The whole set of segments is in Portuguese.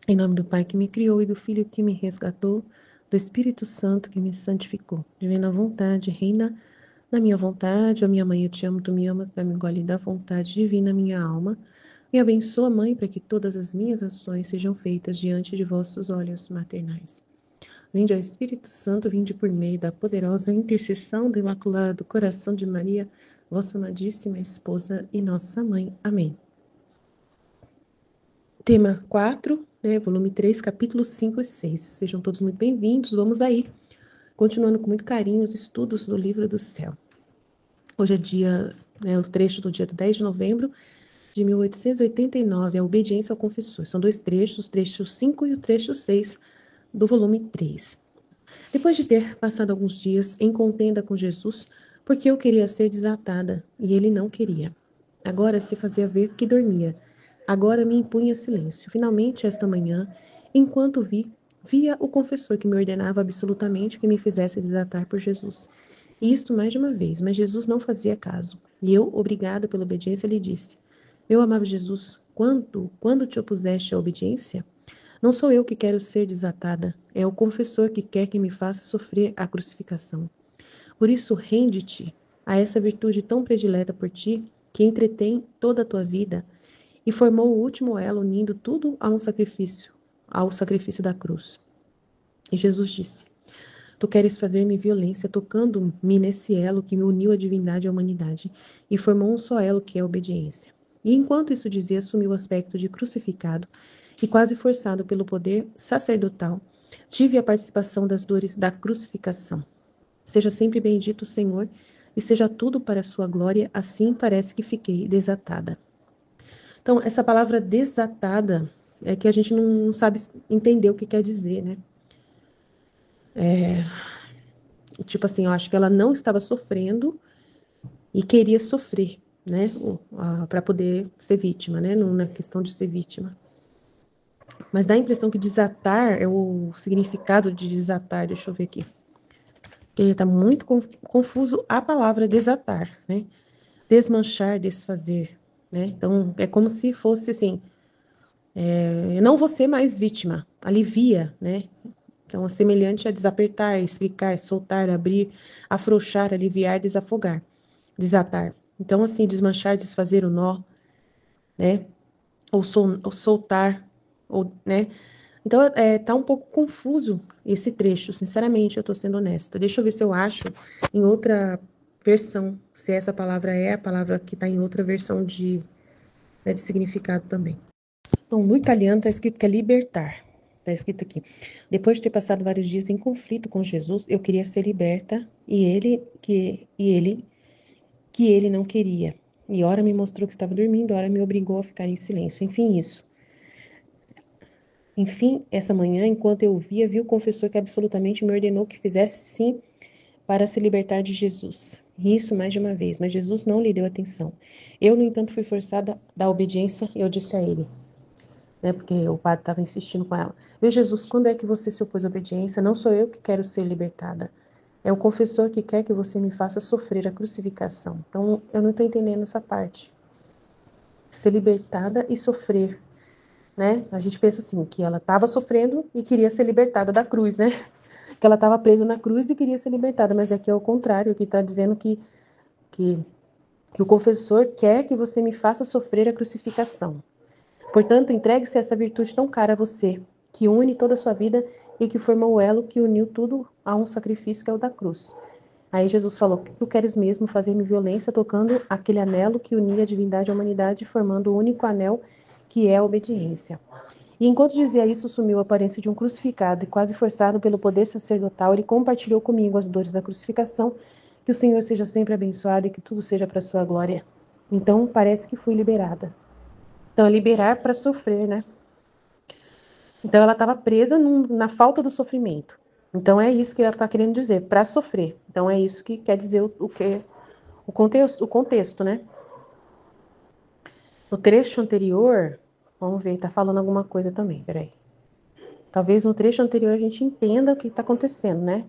Em nome do Pai que me criou e do Filho que me resgatou, do Espírito Santo que me santificou. Divina vontade, reina na minha vontade. Ó minha mãe, eu te amo, tu me amas, dá-me gole da vontade divina, minha alma. Me abençoa, Mãe, para que todas as minhas ações sejam feitas diante de vossos olhos maternais. Vinde ao Espírito Santo, vinde por meio da poderosa intercessão do Imaculado Coração de Maria, vossa amadíssima esposa e nossa mãe. Amém. Tema 4, volume 3, capítulos 5 e 6. Sejam todos muito bem-vindos. Vamos aí, continuando com muito carinho os estudos do Livro do Céu. Hoje é dia, o trecho do dia 10 de novembro de 1889, a obediência ao confessor. São dois trechos, o trecho 5 e o trecho 6 do volume 3. Depois de ter passado alguns dias em contenda com Jesus, porque eu queria ser desatada e ele não queria. Agora se fazia ver que dormia. Agora me impunha silêncio. Finalmente, esta manhã, enquanto via o confessor que me ordenava absolutamente que me fizesse desatar por Jesus. E isto mais de uma vez, mas Jesus não fazia caso. E eu, obrigada pela obediência, lhe disse: Meu amado Jesus, quando te opuseste à obediência? Não sou eu que quero ser desatada, é o confessor que quer que me faça sofrer a crucificação. Por isso, rende-te a essa virtude tão predileta por ti, que entretém toda a tua vida e formou o último elo unindo tudo a um sacrifício, ao sacrifício da cruz. E Jesus disse: Tu queres fazer-me violência tocando-me nesse elo que me uniu à divindade e à humanidade e formou um só elo que é a obediência. E enquanto isso dizia, assumiu o aspecto de crucificado e quase forçado pelo poder sacerdotal, tive a participação das dores da crucificação. Seja sempre bendito o Senhor e seja tudo para a sua glória, assim parece que fiquei desatada. Então, essa palavra desatada é que a gente não sabe entender o que quer dizer, né? Tipo assim, eu acho que ela não estava sofrendo e queria sofrer, né? Para poder ser vítima, né? Não na questão de ser vítima. Mas dá a impressão que desatar é o significado de desatar. Deixa eu ver aqui. Porque está muito confuso a palavra desatar, né? Desmanchar, desfazer, né? Então, é como se fosse assim, eu não vou ser mais vítima, alivia, né? Então, é semelhante a desapertar, explicar, soltar, abrir, afrouxar, aliviar, desafogar, desatar. Então, assim, desmanchar, desfazer o nó, né? Ou soltar, ou, né? Então, tá um pouco confuso esse trecho, sinceramente, eu tô sendo honesta. Deixa eu ver se eu acho em outra versão, se essa palavra é a palavra que está em outra versão de significado também. Então, no italiano está escrito que é libertar. Está escrito aqui. Depois de ter passado vários dias em conflito com Jesus, eu queria ser liberta e ele não queria. E ora me mostrou que estava dormindo, ora me obrigou a ficar em silêncio. Enfim, isso. Enfim, essa manhã, enquanto eu via, vi o confessor que absolutamente me ordenou que fizesse sim para se libertar de Jesus. E isso mais de uma vez, mas Jesus não lhe deu atenção. Eu, no entanto, fui forçada da obediência e eu disse a ele, né, porque o padre estava insistindo com ela: Meu Jesus, quando é que você se opôs à obediência? Não sou eu que quero ser libertada. É o confessor que quer que você me faça sofrer a crucificação. Então, eu não estou entendendo essa parte. Ser libertada e sofrer, né? A gente pensa assim, que ela estava sofrendo e queria ser libertada da cruz, né? Que ela estava presa na cruz e queria ser libertada, mas aqui é o contrário, que está dizendo que, que o confessor quer que você me faça sofrer a crucificação. Portanto, entregue-se a essa virtude tão cara a você, que une toda a sua vida e que formou o elo que uniu tudo a um sacrifício que é o da cruz. Aí Jesus falou: Tu queres mesmo fazer-me violência tocando aquele anelo que unia a divindade à humanidade, formando o único anel que é a obediência. E enquanto dizia isso, assumiu a aparência de um crucificado e, quase forçado pelo poder sacerdotal, ele compartilhou comigo as dores da crucificação. Que o Senhor seja sempre abençoado e que tudo seja para a sua glória. Então, parece que fui liberada. Então, é liberar para sofrer, né? Então, ela estava presa na falta do sofrimento. Então, é isso que ela está querendo dizer, para sofrer. Então, é isso que quer dizer o contexto, né? No trecho anterior, vamos ver, está falando alguma coisa também, peraí. Talvez no trecho anterior a gente entenda o que está acontecendo, né?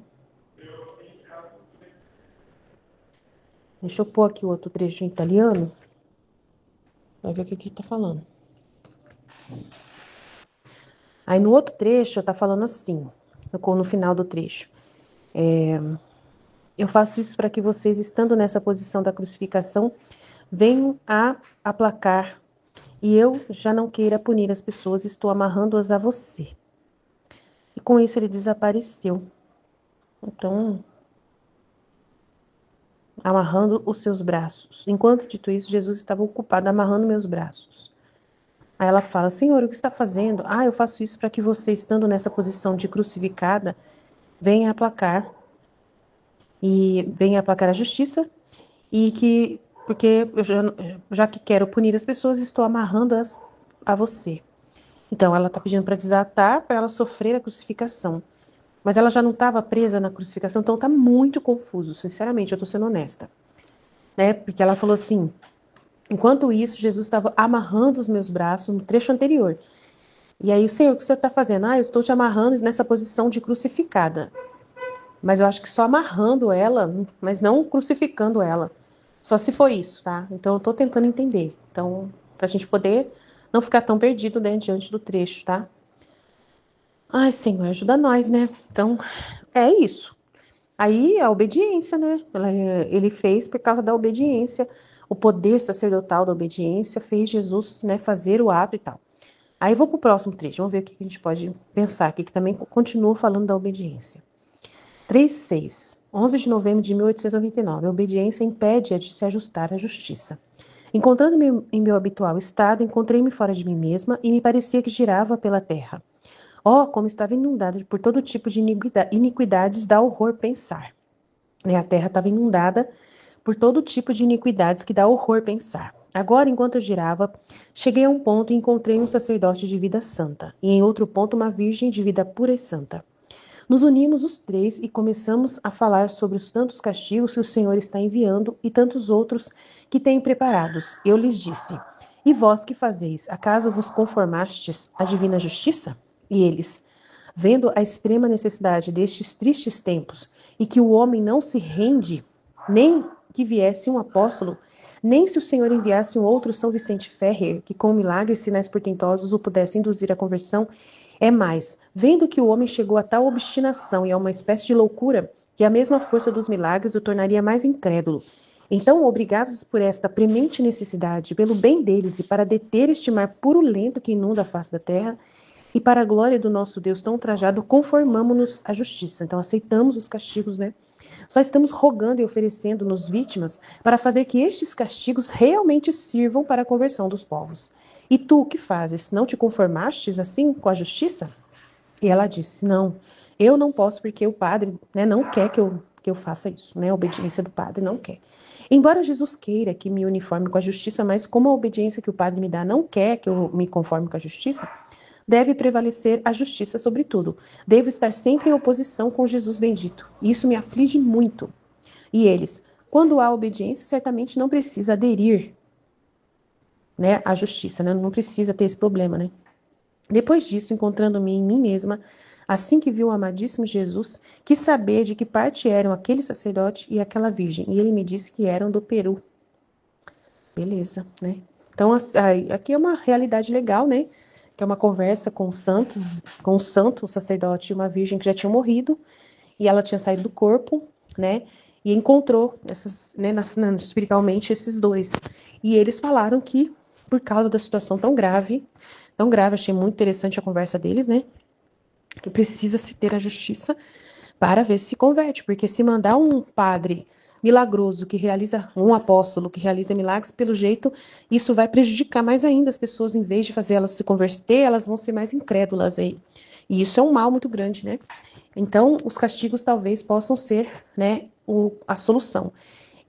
Deixa eu pôr aqui o outro trecho em italiano, para ver o que está falando. Aí no outro trecho, tá falando assim, no final do trecho. Eu faço isso para que vocês, estando nessa posição da crucificação, venham a aplacar, e eu já não queira punir as pessoas, estou amarrando-as a você. E com isso ele desapareceu. Então, amarrando os seus braços. Enquanto dito isso, Jesus estava ocupado amarrando meus braços. Aí ela fala: Senhor, o que está fazendo? Ah, eu faço isso para que você, estando nessa posição de crucificada, venha aplacar a justiça e que, porque eu já que quero punir as pessoas, estou amarrando-as a você. Então, ela está pedindo para desatar, para ela sofrer a crucificação. Mas ela já não estava presa na crucificação, então está muito confuso, sinceramente, eu estou sendo honesta. Né? Porque ela falou assim, enquanto isso, Jesus estava amarrando os meus braços no trecho anterior. E aí, Senhor, o que o Senhor está fazendo? Ah, eu estou te amarrando nessa posição de crucificada. Mas eu acho que só amarrando ela, mas não crucificando ela. Só se foi isso, tá? Então, eu estou tentando entender. Então, para a gente poder não ficar tão perdido, né, diante do trecho, tá? Ai, Senhor, ajuda nós, né? Então, é isso. Aí, a obediência, né? Ele fez por causa da obediência. O poder sacerdotal da obediência fez Jesus, né, fazer o ato e tal. Aí, vou para o próximo trecho. Vamos ver o que a gente pode pensar aqui, que também continua falando da obediência. 3:6. 11 de novembro de 1899. A obediência impede-a de se ajustar à justiça. Encontrando-me em meu habitual estado, encontrei-me fora de mim mesma e me parecia que girava pela terra. Oh, como estava inundada por todo tipo de iniquidades, dá horror pensar. A terra estava inundada por todo tipo de iniquidades que dá horror pensar. Agora, enquanto eu girava, cheguei a um ponto e encontrei um sacerdote de vida santa, e em outro ponto uma virgem de vida pura e santa. Nos unimos os três e começamos a falar sobre os tantos castigos que o Senhor está enviando e tantos outros que tem preparados. Eu lhes disse: E vós que fazeis? Acaso vos conformastes à divina justiça? E eles, vendo a extrema necessidade destes tristes tempos e que o homem não se rende, nem que viesse um apóstolo, nem se o Senhor enviasse um outro São Vicente Ferrer, que com milagres e sinais portentosos o pudesse induzir à conversão, é mais, vendo que o homem chegou a tal obstinação e a uma espécie de loucura, que a mesma força dos milagres o tornaria mais incrédulo. Então, obrigados por esta premente necessidade, pelo bem deles e para deter este mar purulento que inunda a face da terra, e para a glória do nosso Deus tão trajado, conformamo-nos à justiça. Então, aceitamos os castigos, né? Só estamos rogando e oferecendo-nos vítimas para fazer que estes castigos realmente sirvam para a conversão dos povos. E tu, o que fazes? Não te conformastes assim com a justiça? E ela disse, não, eu não posso porque o padre, né, não quer que eu faça isso, né? A obediência do padre não quer. Embora Jesus queira que me uniforme com a justiça, mas como a obediência que o padre me dá não quer que eu me conforme com a justiça, deve prevalecer a justiça sobre tudo. Devo estar sempre em oposição com Jesus bendito. E isso me aflige muito. E eles, quando há obediência, certamente não precisa aderir, né, à justiça, né? Não precisa ter esse problema, né? Depois disso, encontrando-me em mim mesma, assim que vi o amadíssimo Jesus, quis saber de que parte eram aquele sacerdote e aquela virgem. E ele me disse que eram do Peru. Beleza, né? Então, aqui é uma realidade legal, né? Que é uma conversa com santos, com um santo, um sacerdote e uma virgem que já tinham morrido, e ela tinha saído do corpo, né? E encontrou essas, né, espiritualmente esses dois. E eles falaram que, por causa da situação tão grave, achei muito interessante a conversa deles, né? Que precisa se ter a justiça para ver se se converte, porque se mandar um padre milagroso que realiza, um apóstolo que realiza milagres, pelo jeito, isso vai prejudicar mais ainda as pessoas, em vez de fazer elas se converter, elas vão ser mais incrédulas aí. E isso é um mal muito grande, né? Então, os castigos talvez possam ser, né, a solução.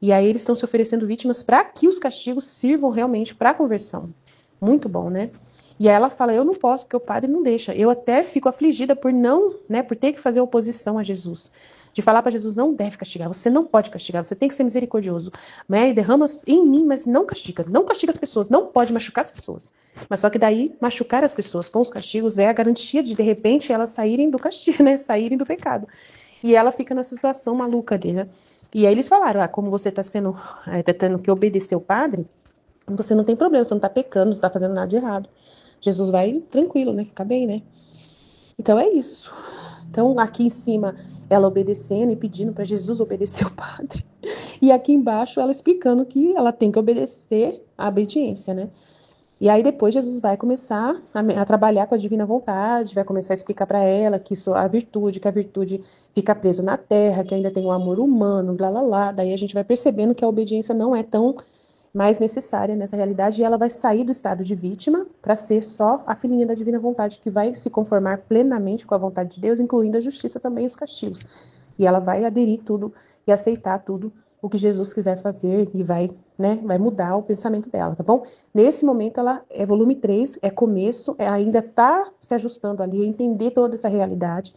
E aí eles estão se oferecendo vítimas para que os castigos sirvam realmente para a conversão. Muito bom, né? E aí ela fala, eu não posso, porque o padre não deixa. Eu até fico afligida por não, né, por ter que fazer oposição a Jesus. De falar para Jesus, não deve castigar, você não pode castigar, você tem que ser misericordioso. Né? E derrama em mim, mas não castiga as pessoas, não pode machucar as pessoas. Mas só que daí, machucar as pessoas com os castigos é a garantia de repente, elas saírem do castigo, né, saírem do pecado. E ela fica nessa situação maluca dele, né? E aí eles falaram, como você está tendo que obedecer o padre, você não tem problema, você não está pecando, não está fazendo nada de errado. Jesus vai tranquilo, né? Fica bem, né? Então é isso. Então aqui em cima ela obedecendo e pedindo para Jesus obedecer o padre. E aqui embaixo ela explicando que ela tem que obedecer à obediência, né? E aí depois Jesus vai começar a trabalhar com a divina vontade, vai começar a explicar para ela que isso a virtude, que a virtude fica presa na terra, que ainda tem um amor humano, lá lá lá. Daí a gente vai percebendo que a obediência não é tão mais necessária nessa realidade e ela vai sair do estado de vítima para ser só a filhinha da divina vontade que vai se conformar plenamente com a vontade de Deus, incluindo a justiça também e os castigos. E ela vai aderir tudo e aceitar tudo o que Jesus quiser fazer e vai, né, vai mudar o pensamento dela, tá bom? Nesse momento ela é volume 3, é começo, ainda tá se ajustando ali a entender toda essa realidade.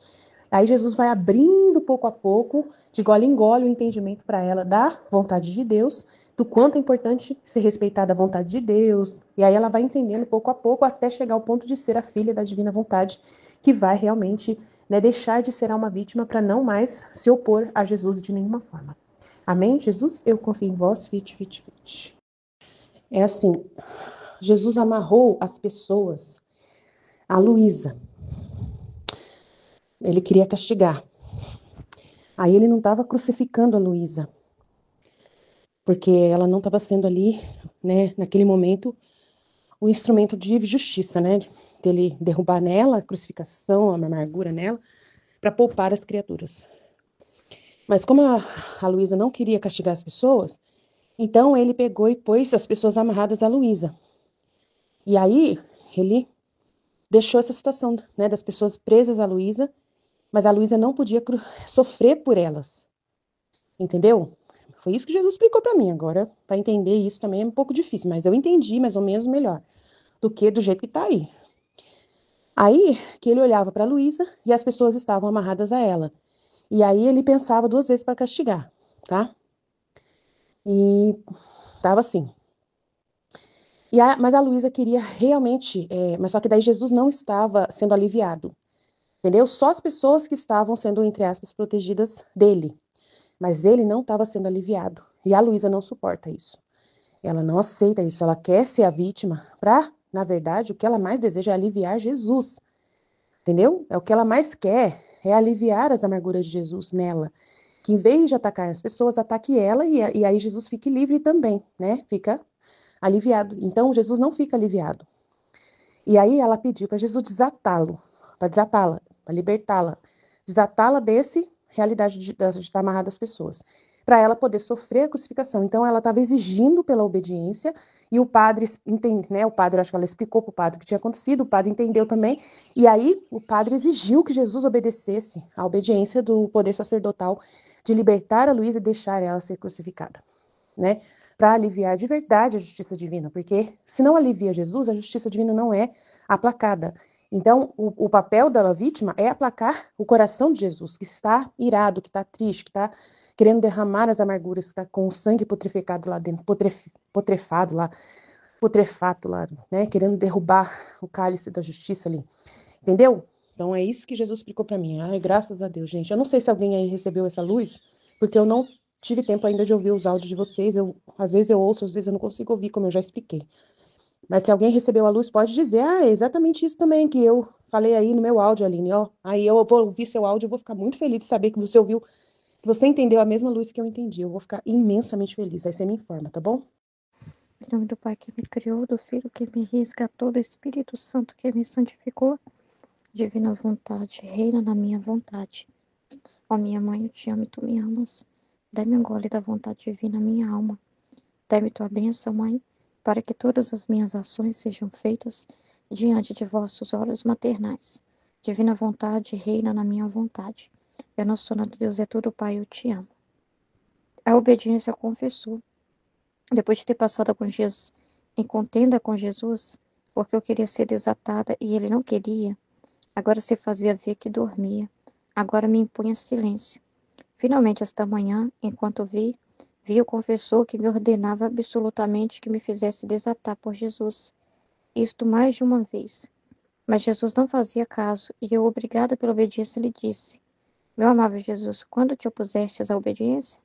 Aí Jesus vai abrindo pouco a pouco, de gole em gole, o entendimento para ela da vontade de Deus, do quanto é importante ser respeitada a vontade de Deus. E aí ela vai entendendo pouco a pouco até chegar ao ponto de ser a filha da divina vontade, que vai realmente, né, deixar de ser uma vítima para não mais se opor a Jesus de nenhuma forma. Amém? Jesus, eu confio em vós, fit, fit, fit. É assim, Jesus amarrou as pessoas. A Luísa, ele queria castigar. Aí ele não estava crucificando a Luísa, porque ela não estava sendo ali, né, naquele momento, o instrumento de justiça, né, dele derrubar nela a crucificação, a amargura nela, para poupar as criaturas. Mas como a Luísa não queria castigar as pessoas, então ele pegou e pôs as pessoas amarradas a Luísa. E aí ele deixou essa situação, né, das pessoas presas a Luísa, mas a Luísa não podia sofrer por elas. Entendeu? Foi isso que Jesus explicou para mim. Agora, para entender isso também é um pouco difícil, mas eu entendi mais ou menos melhor do que do jeito que tá aí. Aí que ele olhava para Luísa e as pessoas estavam amarradas a ela. E aí ele pensava duas vezes para castigar, tá? E tava assim. Mas a Luísa queria realmente, mas só que daí Jesus não estava sendo aliviado, entendeu? Só as pessoas que estavam sendo, entre aspas, protegidas dele. Mas ele não estava sendo aliviado. E a Luísa não suporta isso. Ela não aceita isso, ela quer ser a vítima na verdade, o que ela mais deseja é aliviar Jesus, entendeu? É o que ela mais quer, é aliviar as amarguras de Jesus nela, que em vez de atacar as pessoas, ataque ela e aí Jesus fique livre também, né? Fica aliviado. Então, Jesus não fica aliviado. E aí ela pediu para Jesus desatá-lo, para desatá-la, para libertá-la, desatá-la desse realidade de estar amarrada às pessoas, para ela poder sofrer a crucificação. Então ela estava exigindo pela obediência e o padre entende, né? O padre, acho que ela explicou para o padre o que tinha acontecido, o padre entendeu também. E aí o padre exigiu que Jesus obedecesse à obediência do poder sacerdotal de libertar a Luísa e deixar ela ser crucificada, né? Para aliviar de verdade a justiça divina, porque se não alivia Jesus, a justiça divina não é aplacada. Então, o papel da vítima é aplacar o coração de Jesus, que está irado, que está triste, que está querendo derramar as amarguras, que está com o sangue putreficado lá dentro, putrefato lá, né? Querendo derrubar o cálice da justiça ali. Entendeu? Então, é isso que Jesus explicou para mim. Ai, graças a Deus, gente. Eu não sei se alguém aí recebeu essa luz, porque eu não tive tempo ainda de ouvir os áudios de vocês. Às vezes eu ouço, às vezes eu não consigo ouvir, como eu já expliquei. Mas se alguém recebeu a luz, pode dizer, é exatamente isso também que eu falei aí no meu áudio, Aline, ó. Aí eu vou ouvir seu áudio, eu vou ficar muito feliz de saber que você ouviu, que você entendeu a mesma luz que eu entendi. Eu vou ficar imensamente feliz. Aí você me informa, tá bom? Em nome do Pai que me criou, do Filho que me resgatou, do Espírito Santo que me santificou, divina vontade, reina na minha vontade. Ó minha mãe, eu te amo e tu me amas. Dá-me um gole da vontade divina, minha alma. Dá-me tua bênção, mãe, para que todas as minhas ações sejam feitas diante de vossos olhos maternais. Divina vontade, reina na minha vontade. Eu não sou nada, Deus é tudo, Pai, eu te amo. A obediência confessou. Depois de ter passado alguns dias em contenda com Jesus, porque eu queria ser desatada e ele não queria, agora se fazia ver que dormia. Agora me impunha silêncio. Finalmente, esta manhã, enquanto vi o confessor que me ordenava absolutamente que me fizesse desatar por Jesus. Isto mais de uma vez. Mas Jesus não fazia caso, e eu, obrigada pela obediência, lhe disse: Meu amável Jesus, quando te opusestes à obediência?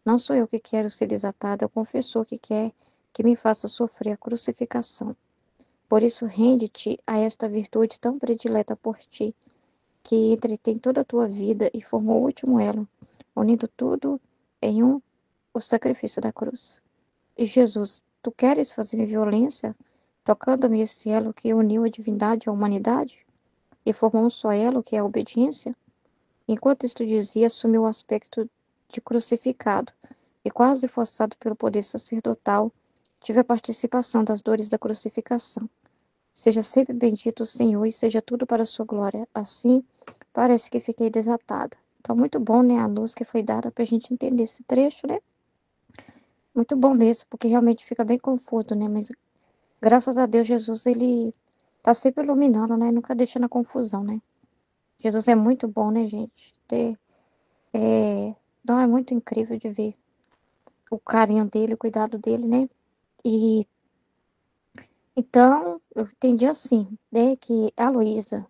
Não sou eu que quero ser desatada, é o confessor que quer que me faça sofrer a crucificação. Por isso, rende-te a esta virtude tão predileta por ti, que entretém toda a tua vida e formou o último elo, unindo tudo em um, o sacrifício da cruz. E Jesus, tu queres fazer-me violência, tocando-me esse elo que uniu a divindade à humanidade e formou um só elo, que é a obediência? Enquanto isto dizia, assumiu o aspecto de crucificado e, quase forçado pelo poder sacerdotal, tive a participação das dores da crucificação. Seja sempre bendito o Senhor e seja tudo para a sua glória. Assim, parece que fiquei desatada. Então, muito bom, né, a luz que foi dada para a gente entender esse trecho, né? Muito bom mesmo, porque realmente fica bem confuso, né? Mas graças a Deus, Jesus, ele tá sempre iluminando, né? Nunca deixa na confusão, né? Jesus é muito bom, né, gente? Não é muito incrível de ver o carinho dele, o cuidado dele, né? E então, eu entendi assim, né, que a Luísa,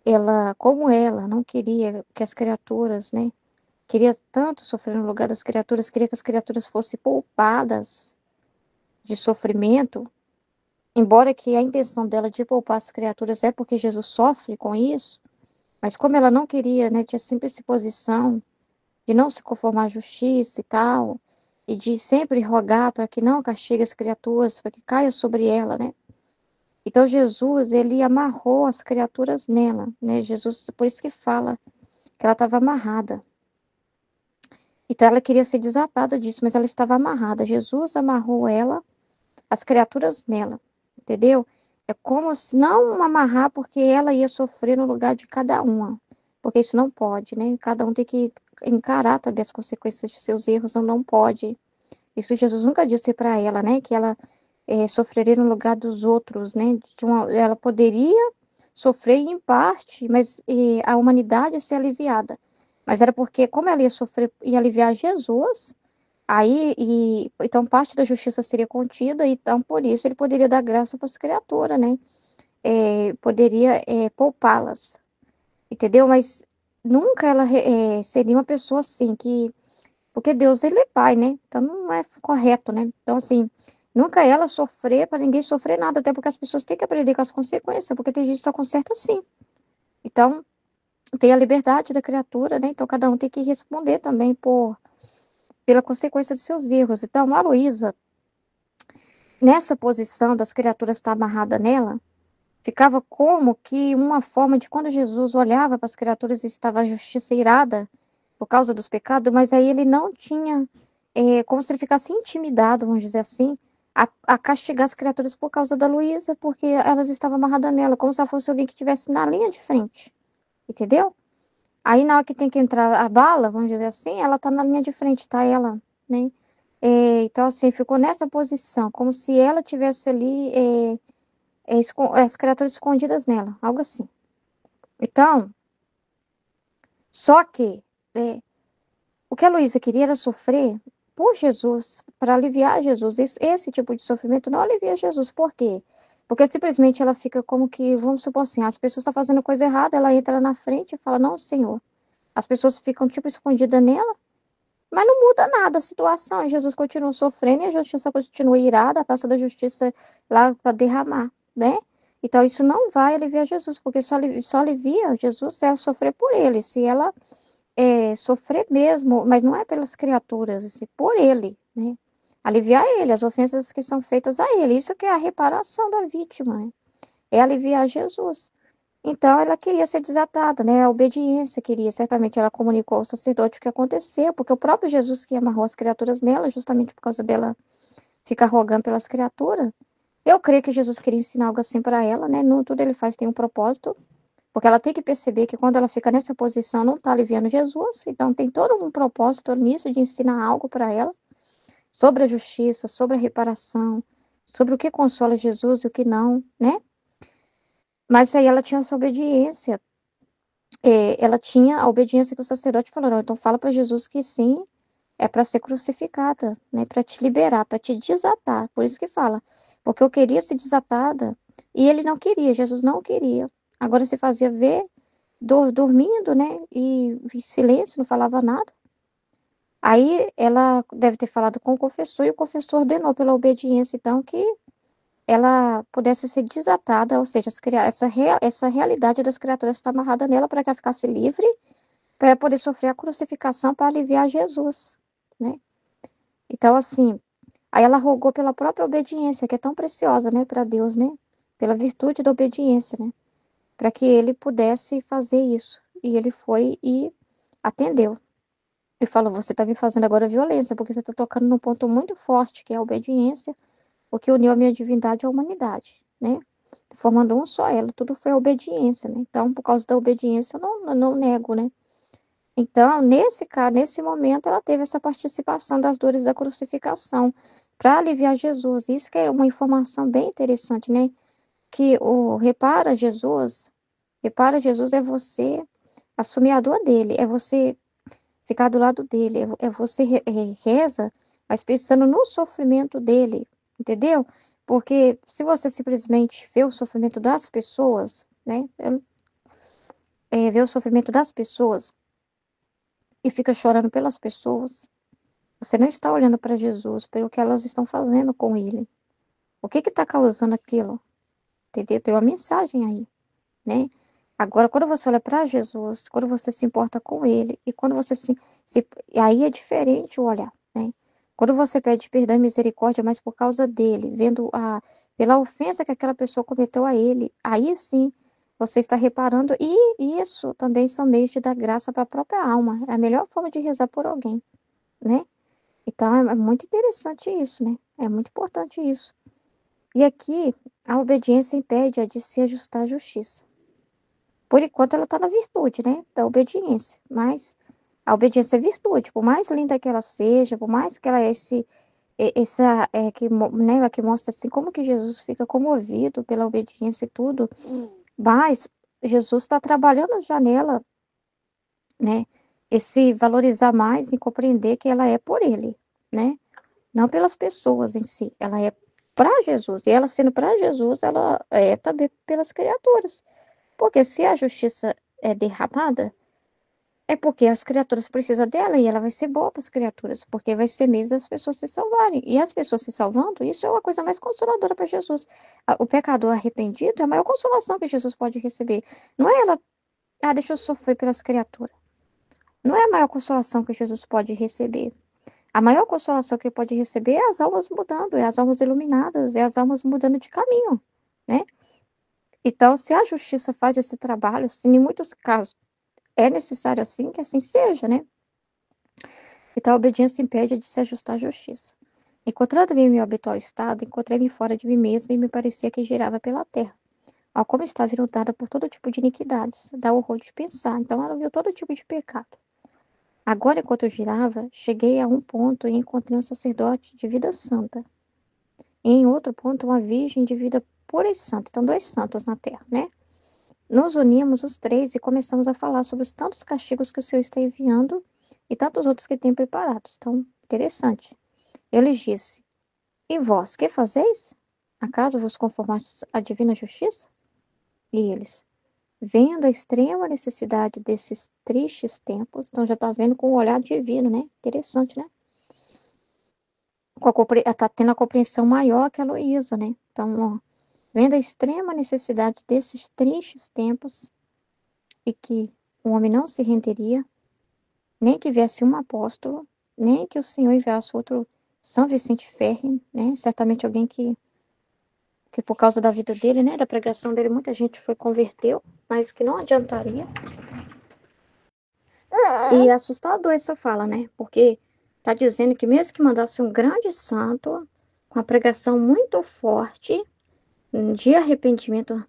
ela, como ela, não queria que as criaturas, né, queria tanto sofrer no lugar das criaturas, queria que as criaturas fossem poupadas de sofrimento, embora que a intenção dela de poupar as criaturas é porque Jesus sofre com isso, mas como ela não queria, né, tinha sempre essa posição de não se conformar à justiça e tal, e de sempre rogar para que não castigue as criaturas, para que caia sobre ela, né? Então Jesus, ele amarrou as criaturas nela, né? Jesus, por isso que fala que ela estava amarrada. Então ela queria ser desatada disso, mas ela estava amarrada. Jesus amarrou ela, as criaturas nela, entendeu? É como se não amarrar porque ela ia sofrer no lugar de cada uma, porque isso não pode, né? Cada um tem que encarar também as consequências de seus erros, não pode. Isso Jesus nunca disse para ela, né? Que ela sofreria no lugar dos outros, né? Ela poderia sofrer em parte, mas a humanidade ia ser aliviada. Mas era porque, como ela ia sofrer e aliviar Jesus, aí, então parte da justiça seria contida, então por isso ele poderia dar graça para as criaturas, né? Poderia poupá-las, entendeu? Mas nunca ela seria uma pessoa assim, que porque Deus, ele é pai, né? Então não é correto, né? Então, assim, nunca ela sofrer para ninguém sofrer nada, até porque as pessoas têm que aprender com as consequências, porque tem gente que só conserta assim. Então, tem a liberdade da criatura, né? Então, cada um tem que responder também pela consequência dos seus erros. Então, a Luísa, nessa posição das criaturas estar amarrada nela, ficava como que uma forma de quando Jesus olhava para as criaturas e estava a justiça irada por causa dos pecados, mas aí ele não tinha, como se ele ficasse intimidado, vamos dizer assim, a castigar as criaturas por causa da Luísa, porque elas estavam amarradas nela, como se ela fosse alguém que estivesse na linha de frente, entendeu? Aí na hora que tem que entrar a bala, vamos dizer assim, ela tá na linha de frente, tá ela, né? Então, assim, ficou nessa posição, como se ela tivesse ali, as criaturas escondidas nela, algo assim. Então, só que, é, o que a Luísa queria era sofrer por Jesus, para aliviar Jesus. Esse tipo de sofrimento não alivia Jesus. Por quê? Porque simplesmente ela fica como que, vamos supor assim, as pessoas estão fazendo coisa errada, ela entra na frente e fala, não, Senhor. As pessoas ficam, tipo, escondidas nela, mas não muda nada a situação. E Jesus continua sofrendo e a justiça continua irada, a taça da justiça lá para derramar, né? Então, isso não vai aliviar Jesus, porque só alivia Jesus se ela sofrer por ele, se ela sofrer mesmo, mas não é pelas criaturas, assim, por ele, né? Aliviar ele, as ofensas que são feitas a ele. Isso que é a reparação da vítima, né? É aliviar Jesus. Então, ela queria ser desatada, né? A obediência queria. Certamente, ela comunicou ao sacerdote o que aconteceu, porque o próprio Jesus que amarrou as criaturas nela, justamente por causa dela ficar rogando pelas criaturas. Eu creio que Jesus queria ensinar algo assim para ela, né? Não tudo ele faz tem um propósito. Porque ela tem que perceber que quando ela fica nessa posição, não está aliviando Jesus. Então, tem todo um propósito nisso de ensinar algo para ela sobre a justiça, sobre a reparação, sobre o que consola Jesus e o que não, né? Mas aí ela tinha essa obediência. Ela tinha a obediência que o sacerdote falou. Não, então, fala para Jesus que sim, é para ser crucificada, né? Para te liberar, para te desatar. Por isso que fala. Porque eu queria ser desatada e ele não queria, Jesus não queria. Agora se fazia ver dormindo, né? E em silêncio, não falava nada. Aí ela deve ter falado com o confessor e o confessor ordenou pela obediência, então, que ela pudesse ser desatada, ou seja, essa realidade das criaturas está amarrada nela para que ela ficasse livre, para poder sofrer a crucificação para aliviar Jesus, né? Então, assim, aí ela rogou pela própria obediência, que é tão preciosa, né, para Deus, né? Pela virtude da obediência, né? Para que ele pudesse fazer isso. E ele foi e atendeu. E falou: Você está me fazendo agora violência, porque você está tocando num ponto muito forte, que é a obediência, o que uniu a minha divindade à humanidade, né? Formando um só elo, tudo foi a obediência, né? Então, por causa da obediência, eu não nego, né? Então, nesse momento, ela teve essa participação das dores da crucificação para aliviar Jesus. Isso que é uma informação bem interessante, né? Que o repara Jesus é você assumir a dor dele, é você ficar do lado dele, é você reza, mas pensando no sofrimento dele, entendeu? Porque se você simplesmente vê o sofrimento das pessoas, né? Vê o sofrimento das pessoas e fica chorando pelas pessoas, você não está olhando para Jesus, pelo que elas estão fazendo com ele. O que está causando aquilo? Entendeu? Tem uma mensagem aí, né? Agora, quando você olha para Jesus, quando você se importa com ele, e quando você aí é diferente o olhar, né? Quando você pede perdão e misericórdia, mas por causa dele, pela ofensa que aquela pessoa cometeu a ele, aí sim você está reparando, e isso também são meios de dar graça para a própria alma. É a melhor forma de rezar por alguém, né? Então, é muito interessante isso, né? É muito importante isso. E aqui, a obediência impede a de se ajustar à justiça. Por enquanto, ela está na virtude, né? Da obediência. Mas a obediência é virtude. Por mais linda que ela seja, por mais que ela é né, que mostra assim como que Jesus fica comovido pela obediência e tudo, mas Jesus está trabalhando já nela, né? Esse valorizar mais e compreender que ela é por ele, né? Não pelas pessoas em si, ela é para Jesus. E ela sendo para Jesus, ela é também pelas criaturas. Porque se a justiça é derramada, é porque as criaturas precisam dela e ela vai ser boa para as criaturas, porque vai ser meio das pessoas se salvarem. E as pessoas se salvando, isso é uma coisa mais consoladora para Jesus. O pecador arrependido é a maior consolação que Jesus pode receber. Não é ela, deixa eu sofrer pelas criaturas. Não é a maior consolação que Jesus pode receber. A maior consolação que ele pode receber é as almas mudando, é as almas iluminadas, é as almas mudando de caminho, né? Então, se a justiça faz esse trabalho, se em muitos casos é necessário assim, que assim seja, né? Então, a obediência impede de se ajustar à justiça. Encontrando-me em meu habitual estado, encontrei-me fora de mim mesmo e me parecia que girava pela terra. Ao como estava inundada por todo tipo de iniquidades, dá horror de pensar. Então, ela viu todo tipo de pecado. Agora, enquanto eu girava, cheguei a um ponto e encontrei um sacerdote de vida santa. E em outro ponto, uma virgem de vida pura e santa. Então, dois santos na terra, né? Nos unimos os três e começamos a falar sobre os tantos castigos que o Senhor está enviando e tantos outros que tem preparados. Então, interessante. Eu lhes disse: E vós, que fazeis? Acaso vos conformastes à divina justiça? E eles: Vendo a extrema necessidade desses tristes tempos, então já está vendo com o olhar divino, né? Interessante, né? Está tendo a compreensão maior que a Luísa, né? Então, ó, vendo a extrema necessidade desses tristes tempos e que o homem não se renderia, nem que viesse um apóstolo, nem que o Senhor enviasse outro São Vicente Ferri, né? Certamente alguém que por causa da vida dele, né? Da pregação dele, muita gente converteu, mas que não adiantaria. E é assustador essa fala, né? Porque tá dizendo que mesmo que mandasse um grande santo, com a pregação muito forte, de arrependimento,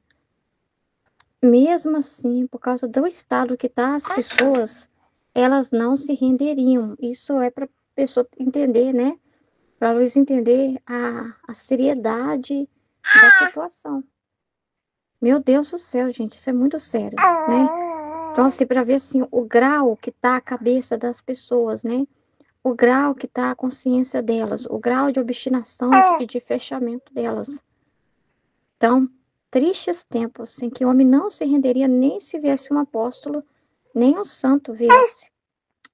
mesmo assim, por causa do estado que tá as pessoas, elas não se renderiam. Isso é para pessoa entender, né? Para Luiz entender a seriedade da situação. Meu Deus do céu, gente, isso é muito sério, né? Então, assim, para ver assim, o grau que tá a cabeça das pessoas, né? O grau que tá a consciência delas, o grau de obstinação e de fechamento delas. Então, tristes tempos em que o homem não se renderia nem se viesse um apóstolo, nem um santo viesse,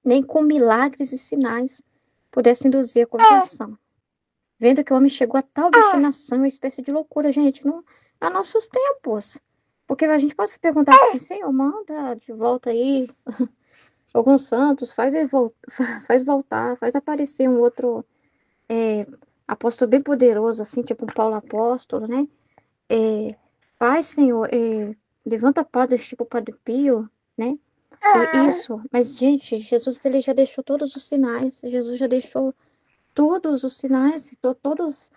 nem com milagres e sinais pudesse induzir a conversão. vendo que o homem chegou a tal destinação, uma espécie de loucura, gente, não, a nossos tempos. Porque a gente pode se perguntar assim, Senhor, manda de volta aí alguns santos, faz voltar, faz aparecer um outro apóstolo bem poderoso, assim, tipo um Paulo apóstolo, né? É, faz, Senhor, levanta padres tipo Padre Pio, né? Isso, mas gente, Jesus ele já deixou todos os sinais, Jesus já deixou todos os sinais, todos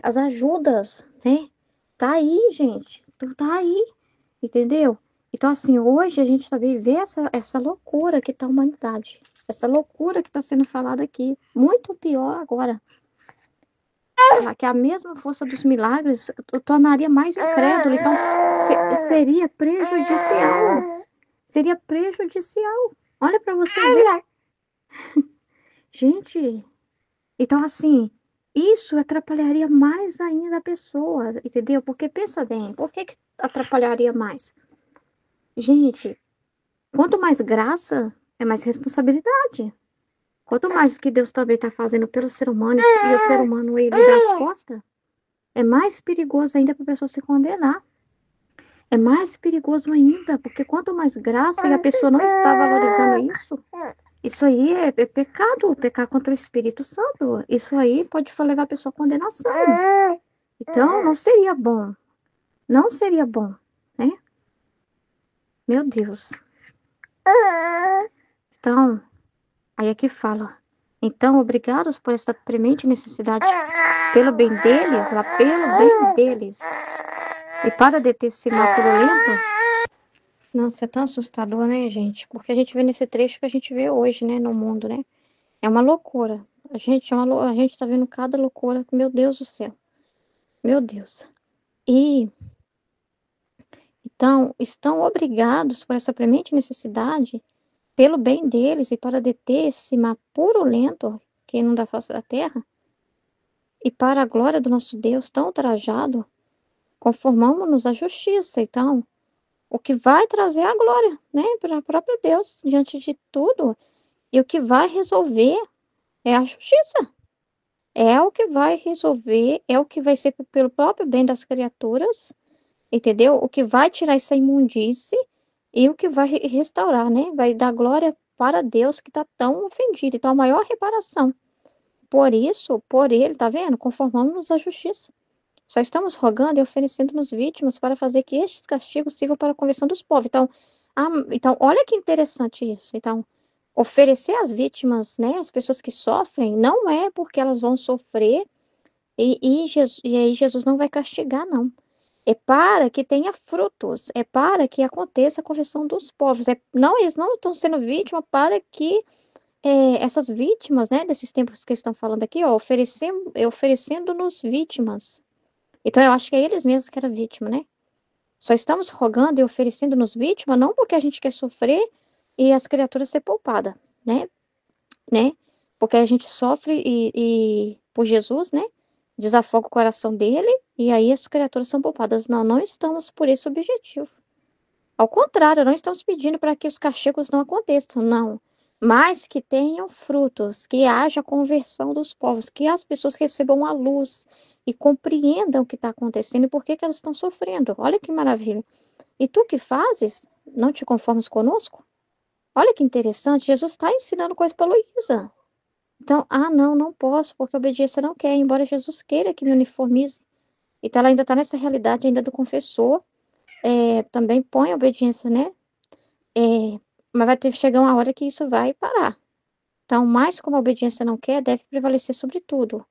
as ajudas, né? Tá aí, gente, tu tá aí, entendeu? Então, assim, hoje a gente tá vivendo essa loucura que tá a humanidade, essa loucura que tá sendo falada aqui, muito pior agora, que a mesma força dos milagres tornaria mais incrédulo, então seria prejudicial, seria prejudicial. Olha para você ver, gente. Então, assim, isso atrapalharia mais ainda a pessoa, entendeu? Porque pensa bem, por que atrapalharia mais? Gente, quanto mais graça, é mais responsabilidade. Quanto mais que Deus também está fazendo pelo ser humano e o ser humano ele dá as costas, é mais perigoso ainda para a pessoa se condenar. É mais perigoso ainda, porque quanto mais graça e a pessoa não está valorizando isso aí é pecado, pecar contra o Espírito Santo. Isso aí pode levar a pessoa à condenação. Então, não seria bom. Não seria bom, né? Meu Deus. Então, aí aqui fala. Então, obrigados por esta premente necessidade, pelo bem deles, lá pelo bem deles, e para deter esse mal purulento. Nossa, é tão assustador, né, gente? Porque a gente vê nesse trecho que a gente vê hoje, né, no mundo, né? É uma loucura. A gente tá vendo cada loucura. Meu Deus do céu. Meu Deus. E então estão obrigados por essa premente necessidade, pelo bem deles e para deter esse mal purulento que não dá face da terra, e para a glória do nosso Deus tão trajado, conformamos-nos à justiça. Então, o que vai trazer a glória, né, para o próprio Deus diante de tudo, e o que vai resolver é a justiça. É o que vai resolver, é o que vai ser pelo próprio bem das criaturas, entendeu? O que vai tirar essa imundície e o que vai restaurar, né? Vai dar glória para Deus que está tão ofendido. Então, a maior reparação. Por isso, por ele, tá vendo? Conformamos-nos à justiça. Só estamos rogando e oferecendo-nos vítimas para fazer que estes castigos sirvam para a conversão dos povos. Então, olha que interessante isso. Então, oferecer às vítimas, né, as pessoas que sofrem, não é porque elas vão sofrer e aí Jesus não vai castigar, não. É para que tenha frutos, é para que aconteça a conversão dos povos. Não, eles não estão sendo vítimas para que essas vítimas, né, desses tempos que estão falando aqui, ó, oferecendo-nos vítimas. Então, eu acho que é eles mesmos que eram vítima, né? Só estamos rogando e oferecendo-nos vítima, não porque a gente quer sofrer e as criaturas ser poupadas, né? Né? Porque a gente sofre e por Jesus, né? Desafoga o coração dele e aí as criaturas são poupadas. Não, não estamos por esse objetivo. Ao contrário, não estamos pedindo para que os castigos não aconteçam, não. Mas que tenham frutos, que haja conversão dos povos, que as pessoas recebam a luz e compreendam o que está acontecendo e por que elas estão sofrendo. Olha que maravilha. E tu que fazes, não te conformes conosco? Olha que interessante, Jesus está ensinando coisa para Luísa. Então, não, não posso, porque a obediência não quer, embora Jesus queira que me uniformize. Então, ela ainda está nessa realidade ainda do confessor, também põe a obediência, né? Mas vai ter que chegar uma hora que isso vai parar. Então, mais como a obediência não quer, deve prevalecer sobre tudo.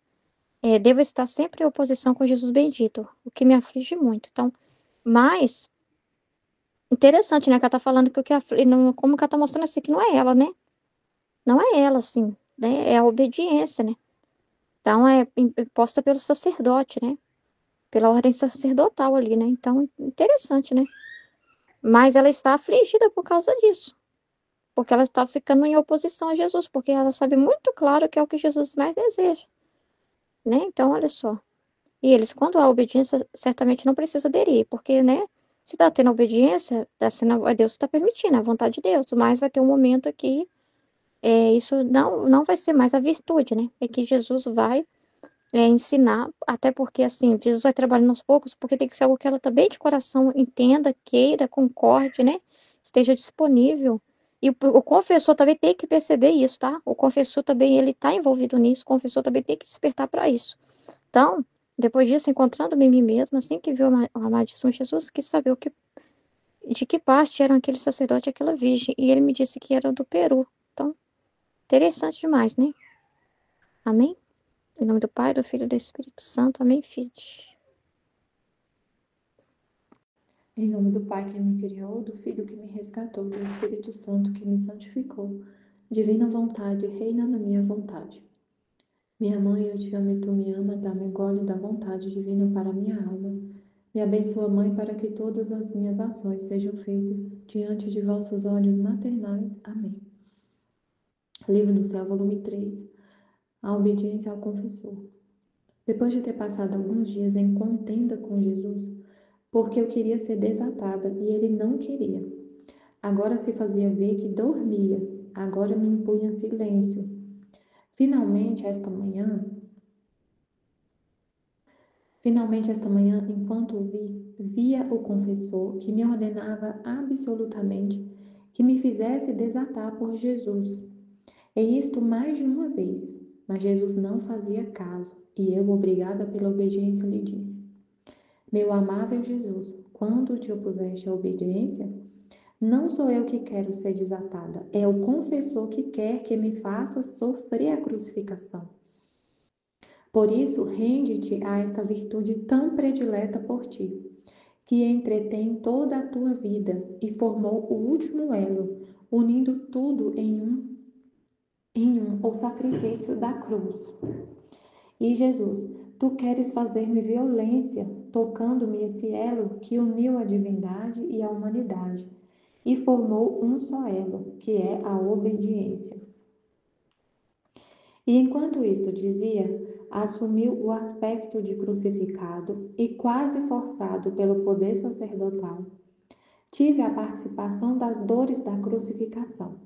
Devo estar sempre em oposição com Jesus bendito, o que me aflige muito. Então, mas, interessante, né? Que ela tá falando que o que aflige, como que ela tá mostrando assim, que não é ela, né? Não é ela, assim, né? É a obediência, né? Então, é imposta pelo sacerdote, né? Pela ordem sacerdotal ali, né? Então, interessante, né? Mas ela está afligida por causa disso. Porque ela está ficando em oposição a Jesus, porque ela sabe muito claro que é o que Jesus mais deseja, né? Então, olha só. E eles, quando há obediência, certamente não precisa aderir, porque, né? Se está tendo obediência, Deus está permitindo, é a vontade de Deus, mas vai ter um momento que isso não vai ser mais a virtude, né? É que Jesus vai ensinar, até porque, assim, Jesus vai trabalhando aos poucos, porque tem que ser algo que ela também de coração entenda, queira, concorde, né? Esteja disponível. E o confessor também tem que perceber isso, tá? O confessor também, ele tá envolvido nisso, o confessor também tem que despertar para isso. Então, depois disso, encontrando-me em mim mesma, assim que viu o amadíssimo Jesus, quis saber de que parte era aquele sacerdote e aquela virgem. E ele me disse que era do Peru. Então, interessante demais, né? Amém? Em nome do Pai, do Filho e do Espírito Santo. Amém, filhos. Em nome do Pai que me criou, do Filho que me resgatou, do Espírito Santo que me santificou. Divina vontade, reina na minha vontade. Minha mãe, eu te amo e tu me ama, dá-me gole da vontade divina para a minha alma. Me abençoa, Mãe, para que todas as minhas ações sejam feitas diante de vossos olhos maternais. Amém. Livro do Céu, volume 3. A obediência ao confessor. Depois de ter passado alguns dias em contenda com Jesus, porque eu queria ser desatada e ele não queria. Agora se fazia ver que dormia, agora me impunha silêncio. Finalmente, esta manhã, enquanto via o confessor que me ordenava absolutamente que me fizesse desatar por Jesus. E isto mais de uma vez, mas Jesus não fazia caso, e eu, obrigada pela obediência, lhe disse: Meu amável Jesus, quando te opuseste à obediência, não sou eu que quero ser desatada, é o confessor que quer que me faça sofrer a crucificação. Por isso, rende-te a esta virtude tão predileta por ti, que entretém toda a tua vida e formou o último elo, unindo tudo em um, o sacrifício da cruz. E Jesus, tu queres fazer-me violência, tocando-me esse elo que uniu a divindade e a humanidade, e formou um só elo, que é a obediência. E enquanto isto dizia, assumiu o aspecto de crucificado e, quase forçado pelo poder sacerdotal, tive a participação das dores da crucificação.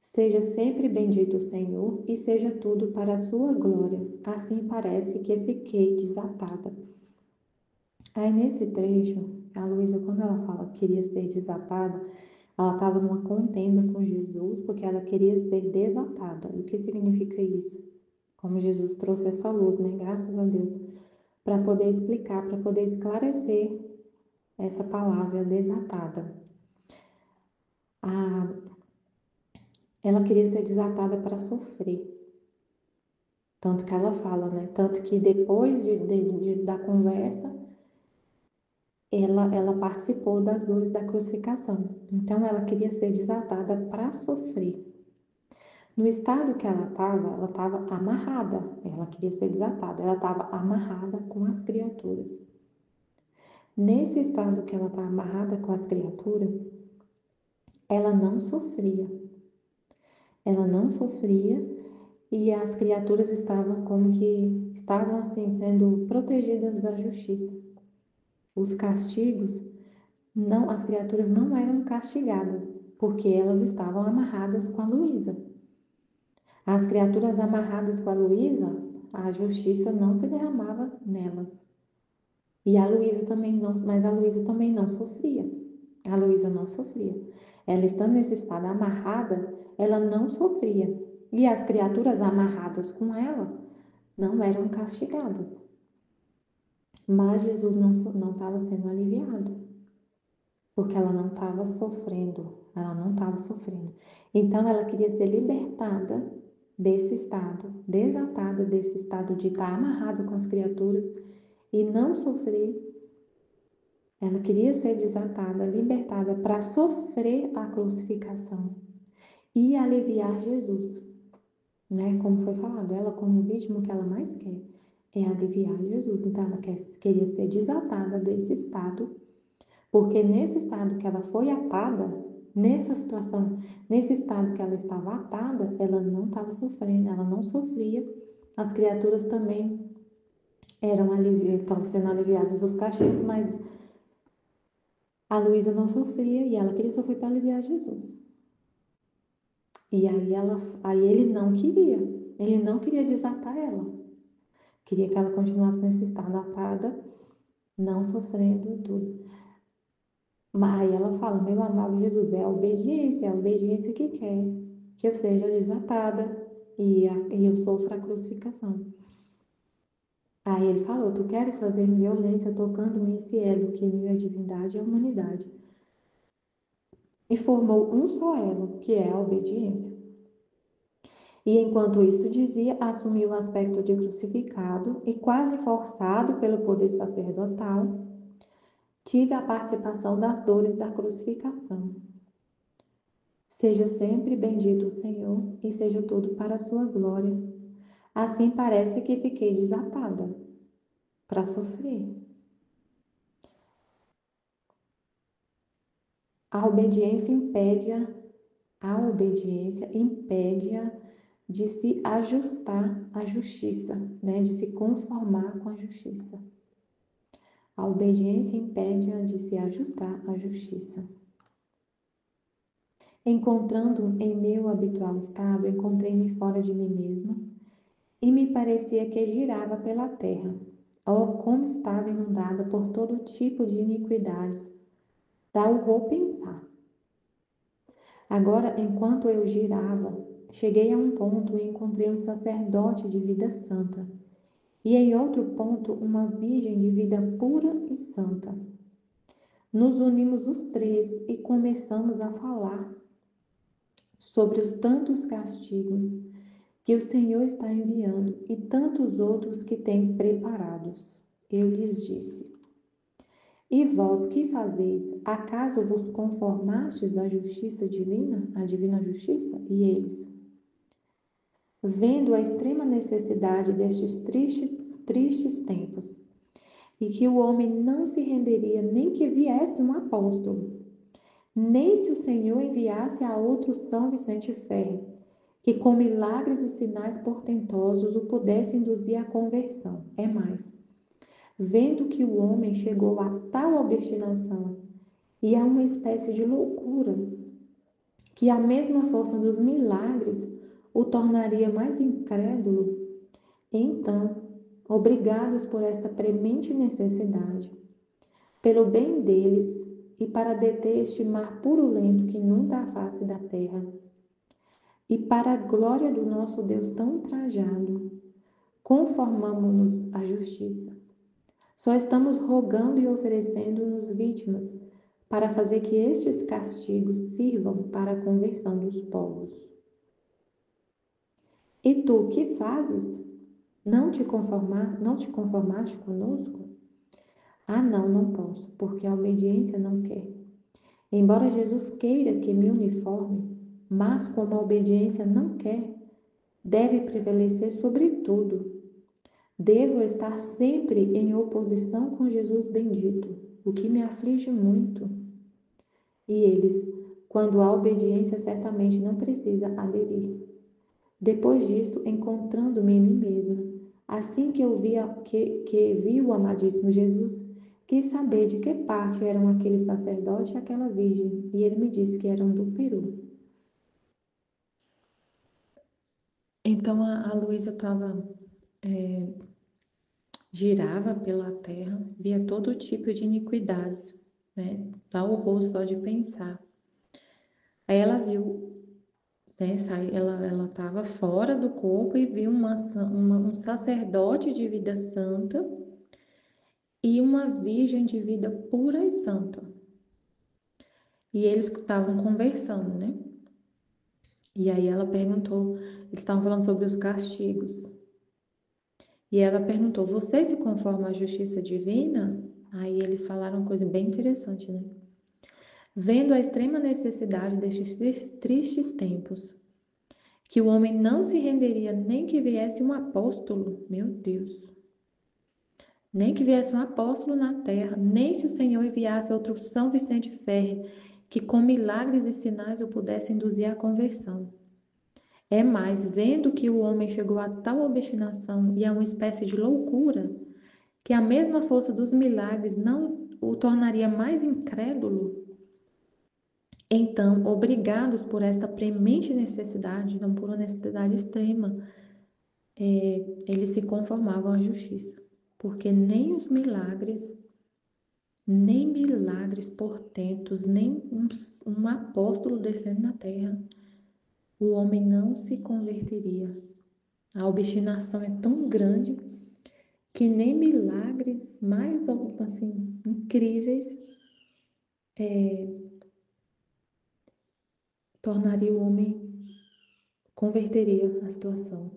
Seja sempre bendito o Senhor e seja tudo para a sua glória. Assim parece que fiquei desatada. Aí nesse trecho, a Luísa, quando ela fala que queria ser desatada, ela estava numa contenda com Jesus porque ela queria ser desatada. E o que significa isso? Como Jesus trouxe essa luz, né? Graças a Deus, para poder explicar, para poder esclarecer essa palavra desatada. Ela queria ser desatada para sofrer. Tanto que ela fala, né? Tanto que depois da conversa, ela participou das dores da crucificação. Então, ela queria ser desatada para sofrer. No estado que ela estava amarrada. Ela queria ser desatada. Ela estava amarrada com as criaturas. Nesse estado que ela está amarrada com as criaturas, ela não sofria. Ela não sofria e as criaturas estavam assim sendo protegidas da justiça. Os castigos não, as criaturas não eram castigadas, porque elas estavam amarradas com a Luísa. As criaturas amarradas com a Luísa, a justiça não se derramava nelas. E a Luísa também não, mas a Luísa também não sofria. A Luísa não sofria. Ela estando nesse estado amarrada, ela não sofria. E as criaturas amarradas com ela não eram castigadas. Mas Jesus não estava sendo aliviado, porque ela não estava sofrendo. Ela não estava sofrendo. Então ela queria ser libertada desse estado, desatada desse estado de estar amarrada com as criaturas e não sofrer. Ela queria ser desatada, libertada para sofrer a crucificação e aliviar Jesus, né? Como foi falado, ela como vítima, o que ela mais quer é aliviar Jesus. Então ela queria ser desatada desse estado, porque nesse estado que ela foi atada, nessa situação, nesse estado que ela estava atada, ela não estava sofrendo, ela não sofria. As criaturas também estavam sendo aliviadas dos castigos, mas a Luísa não sofria e ela queria sofrer para aliviar Jesus. E aí ele não queria desatar ela. Queria que ela continuasse nesse estado atada, não sofrendo e tudo. Mas aí ela fala, meu amado Jesus, é a obediência que quer que eu seja desatada e eu sofra a crucificação. Aí ele falou, tu queres fazer violência tocando-me esse elo que une a divindade e a humanidade. E formou um só elo, que é a obediência. E enquanto isto dizia, assumiu o aspecto de crucificado e, quase forçado pelo poder sacerdotal, tive a participação das dores da crucificação. Seja sempre bendito o Senhor e seja tudo para a sua glória. Assim parece que fiquei desatada para sofrer. A obediência impede-a de se ajustar à justiça, né? De se conformar com a justiça. A obediência impede-a de se ajustar à justiça. Encontrando em meu habitual estado, encontrei-me fora de mim mesma e me parecia que girava pela terra. Oh, como estava inundada por todo tipo de iniquidades! Dá horror pensar. Agora, enquanto eu girava, cheguei a um ponto e encontrei um sacerdote de vida santa, e em outro ponto uma virgem de vida pura e santa. Nos unimos os três e começamos a falar sobre os tantos castigos que o Senhor está enviando e tantos outros que tem preparados. Eu lhes disse: E vós que fazeis? Acaso vos conformastes à justiça divina, à divina justiça? E eles, vendo a extrema necessidade destes tristes tempos, e que o homem não se renderia nem que viesse um apóstolo, nem se o Senhor enviasse a outro São Vicente Ferre, que com milagres e sinais portentosos o pudesse induzir à conversão. É mais, vendo que o homem chegou a tal obstinação e a uma espécie de loucura, que a mesma força dos milagres o tornaria mais incrédulo, então, obrigados por esta premente necessidade, pelo bem deles e para deter este mar purulento que inunda a face da terra, e para a glória do nosso Deus tão ultrajado, conformamo-nos à justiça. Só estamos rogando e oferecendo-nos vítimas para fazer que estes castigos sirvam para a conversão dos povos. E tu, que fazes? Não te conformaste conosco? Ah, não, não posso, porque a obediência não quer. Embora Jesus queira que me uniforme, mas como a obediência não quer, deve prevalecer sobre tudo. Devo estar sempre em oposição com Jesus bendito, o que me aflige muito. E eles, quando há obediência, certamente não precisa aderir. Depois disto, encontrando-me em mim mesma, assim que eu vi o amadíssimo Jesus, quis saber de que parte eram aquele sacerdote e aquela virgem, e ele me disse que eram do Peru. Então a Luísa girava pela terra, via todo tipo de iniquidades, né? Dá horror só de pensar. Aí ela viu, né? Ela estava fora do corpo e viu um sacerdote de vida santa e uma virgem de vida pura e santa. E eles estavam conversando, né? E aí ela perguntou, eles estavam falando sobre os castigos. E ela perguntou, você se conforma à justiça divina? Aí eles falaram uma coisa bem interessante, né? Vendo a extrema necessidade destes tristes tempos, que o homem não se renderia nem que viesse um apóstolo, meu Deus, nem que viesse um apóstolo na terra, nem se o Senhor enviasse outro São Vicente Ferre, que com milagres e sinais o pudesse induzir à conversão. É mais, vendo que o homem chegou a tal obstinação e a uma espécie de loucura, que a mesma força dos milagres não o tornaria mais incrédulo, então, obrigados por esta premente necessidade, não por uma necessidade extrema, eles se conformavam à justiça, porque nem milagres portentos, nem um apóstolo descendo na terra, o homem não se converteria. A obstinação é tão grande que nem milagres mais assim incríveis tornaria o homem, converteria a situação.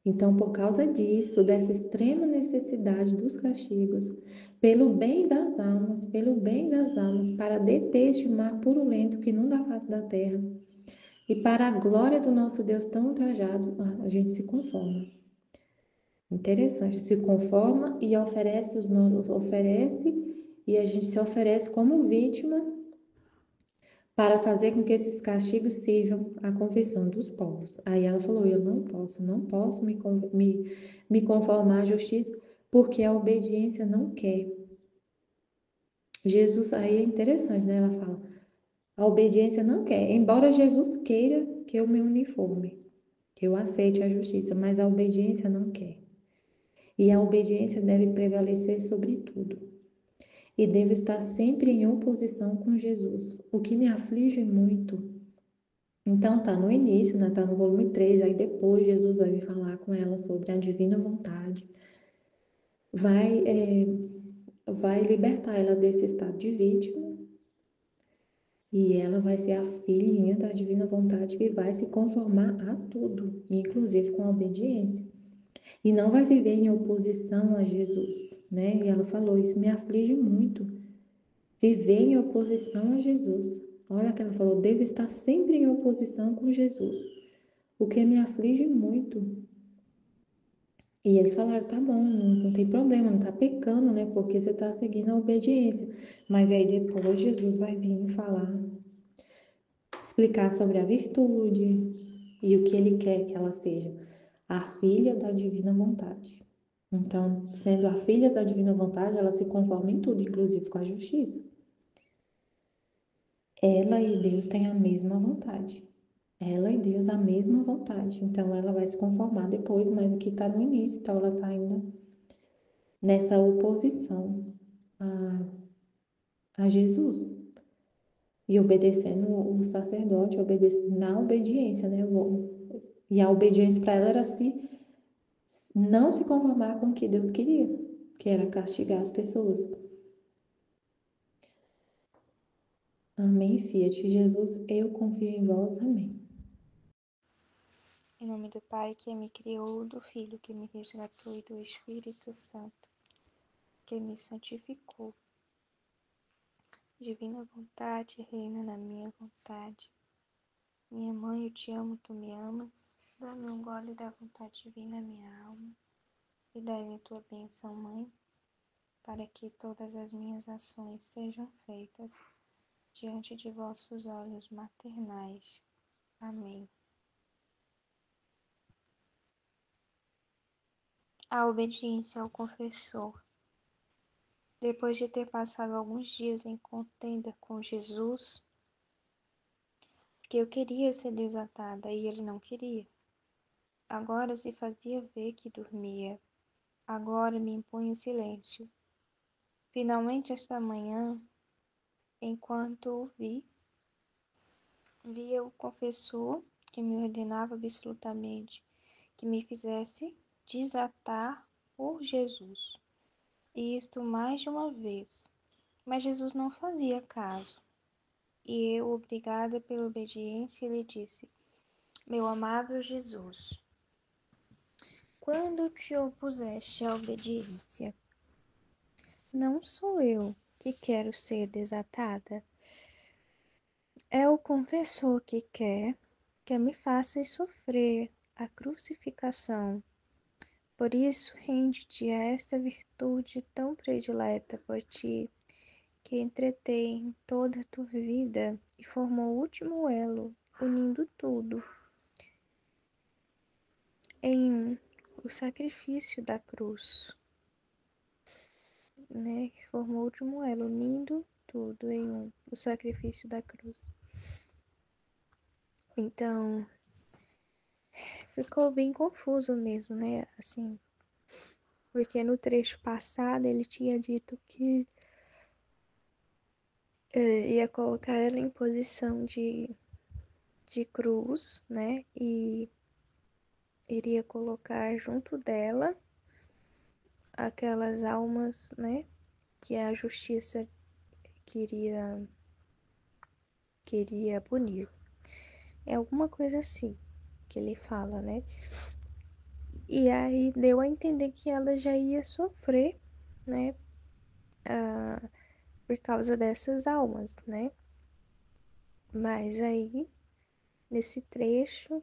Então, por causa disso, dessa extrema necessidade dos castigos, pelo bem das almas, para deter este mar purulento que inunda a face da terra, e para a glória do nosso Deus tão ultrajado, a gente se conforma. Interessante, se conforma e oferece, e a gente se oferece como vítima para fazer com que esses castigos sirvam à conversão dos povos. Aí ela falou: eu não posso me conformar à justiça, porque a obediência não quer. Jesus, aí é interessante, né? Ela fala: a obediência não quer, embora Jesus queira que eu me uniforme, que eu aceite a justiça, mas a obediência não quer. E a obediência deve prevalecer sobre tudo. E devo estar sempre em oposição com Jesus, o que me aflige muito. Então tá no início, né? Tá no volume 3, aí depois Jesus vai vir falar com ela sobre a divina vontade. Vai libertar ela desse estado de vítima e ela vai ser a filhinha da divina vontade que vai se conformar a tudo, inclusive com a obediência. E não vai viver em oposição a Jesus, né? E ela falou: isso me aflige muito. Viver em oposição a Jesus. Olha que ela falou: devo estar sempre em oposição com Jesus, o que me aflige muito. E eles falaram: tá bom, não tem problema, não tá pecando, né? Porque você tá seguindo a obediência. Mas aí depois Jesus vai vir falar, explicar sobre a virtude e o que ele quer que ela seja, a filha da divina vontade. Então, sendo a filha da divina vontade, ela se conforma em tudo, inclusive com a justiça. Ela e Deus têm a mesma vontade. Ela e Deus a mesma vontade. Então, ela vai se conformar depois, mas aqui está no início, então ela está ainda nessa oposição a Jesus. E obedecendo o sacerdote, na obediência, né? E a obediência para ela era não se conformar com o que Deus queria, que era castigar as pessoas. Amém, Fiat Jesus, eu confio em vós, amém. Em nome do Pai que me criou, do Filho que me resgatou e do Espírito Santo que me santificou. Divina vontade, reina na minha vontade. Minha mãe, eu te amo, tu me amas. Dá-me um gole da vontade divina, minha alma. E dai-me tua bênção, Mãe, para que todas as minhas ações sejam feitas diante de vossos olhos maternais. Amém. A obediência ao confessor. Depois de ter passado alguns dias em contenda com Jesus, que eu queria ser desatada e ele não queria. Agora se fazia ver que dormia, agora me impunha silêncio. Finalmente esta manhã, enquanto o via o confessor que me ordenava absolutamente que me fizesse desatar por Jesus. E isto mais de uma vez. Mas Jesus não fazia caso. E eu, obrigada pela obediência, lhe disse: meu amado Jesus, quando te opuseste à obediência, não sou eu que quero ser desatada, é o confessor que quer que me faças sofrer a crucificação. Por isso, rende-te a esta virtude tão predileta por ti, que entretém toda a tua vida e formou o último elo, unindo tudo em o sacrifício da cruz, né? Que formou o último elo, unindo tudo em o sacrifício da cruz. Então, ficou bem confuso mesmo, né? Assim, porque no trecho passado ele tinha dito que ia colocar ela em posição de cruz, né? E iria colocar junto dela aquelas almas, né? Que a justiça queria punir. É alguma coisa assim que ele fala, né? E aí deu a entender que ela já ia sofrer, né? Por causa dessas almas, né? Mas aí, nesse trecho,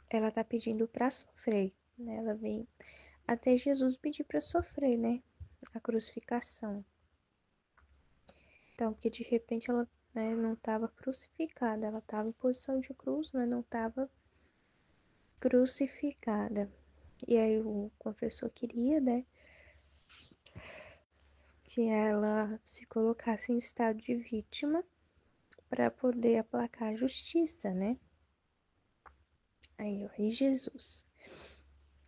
ela tá pedindo para sofrer, né? Ela vem até Jesus pedir para sofrer, né? A crucificação. Então, porque de repente ela, né, não estava crucificada, ela estava em posição de cruz, mas não estava crucificada. E aí o confessor queria, né, que ela se colocasse em estado de vítima para poder aplacar a justiça, né? Aí, ó, e Jesus,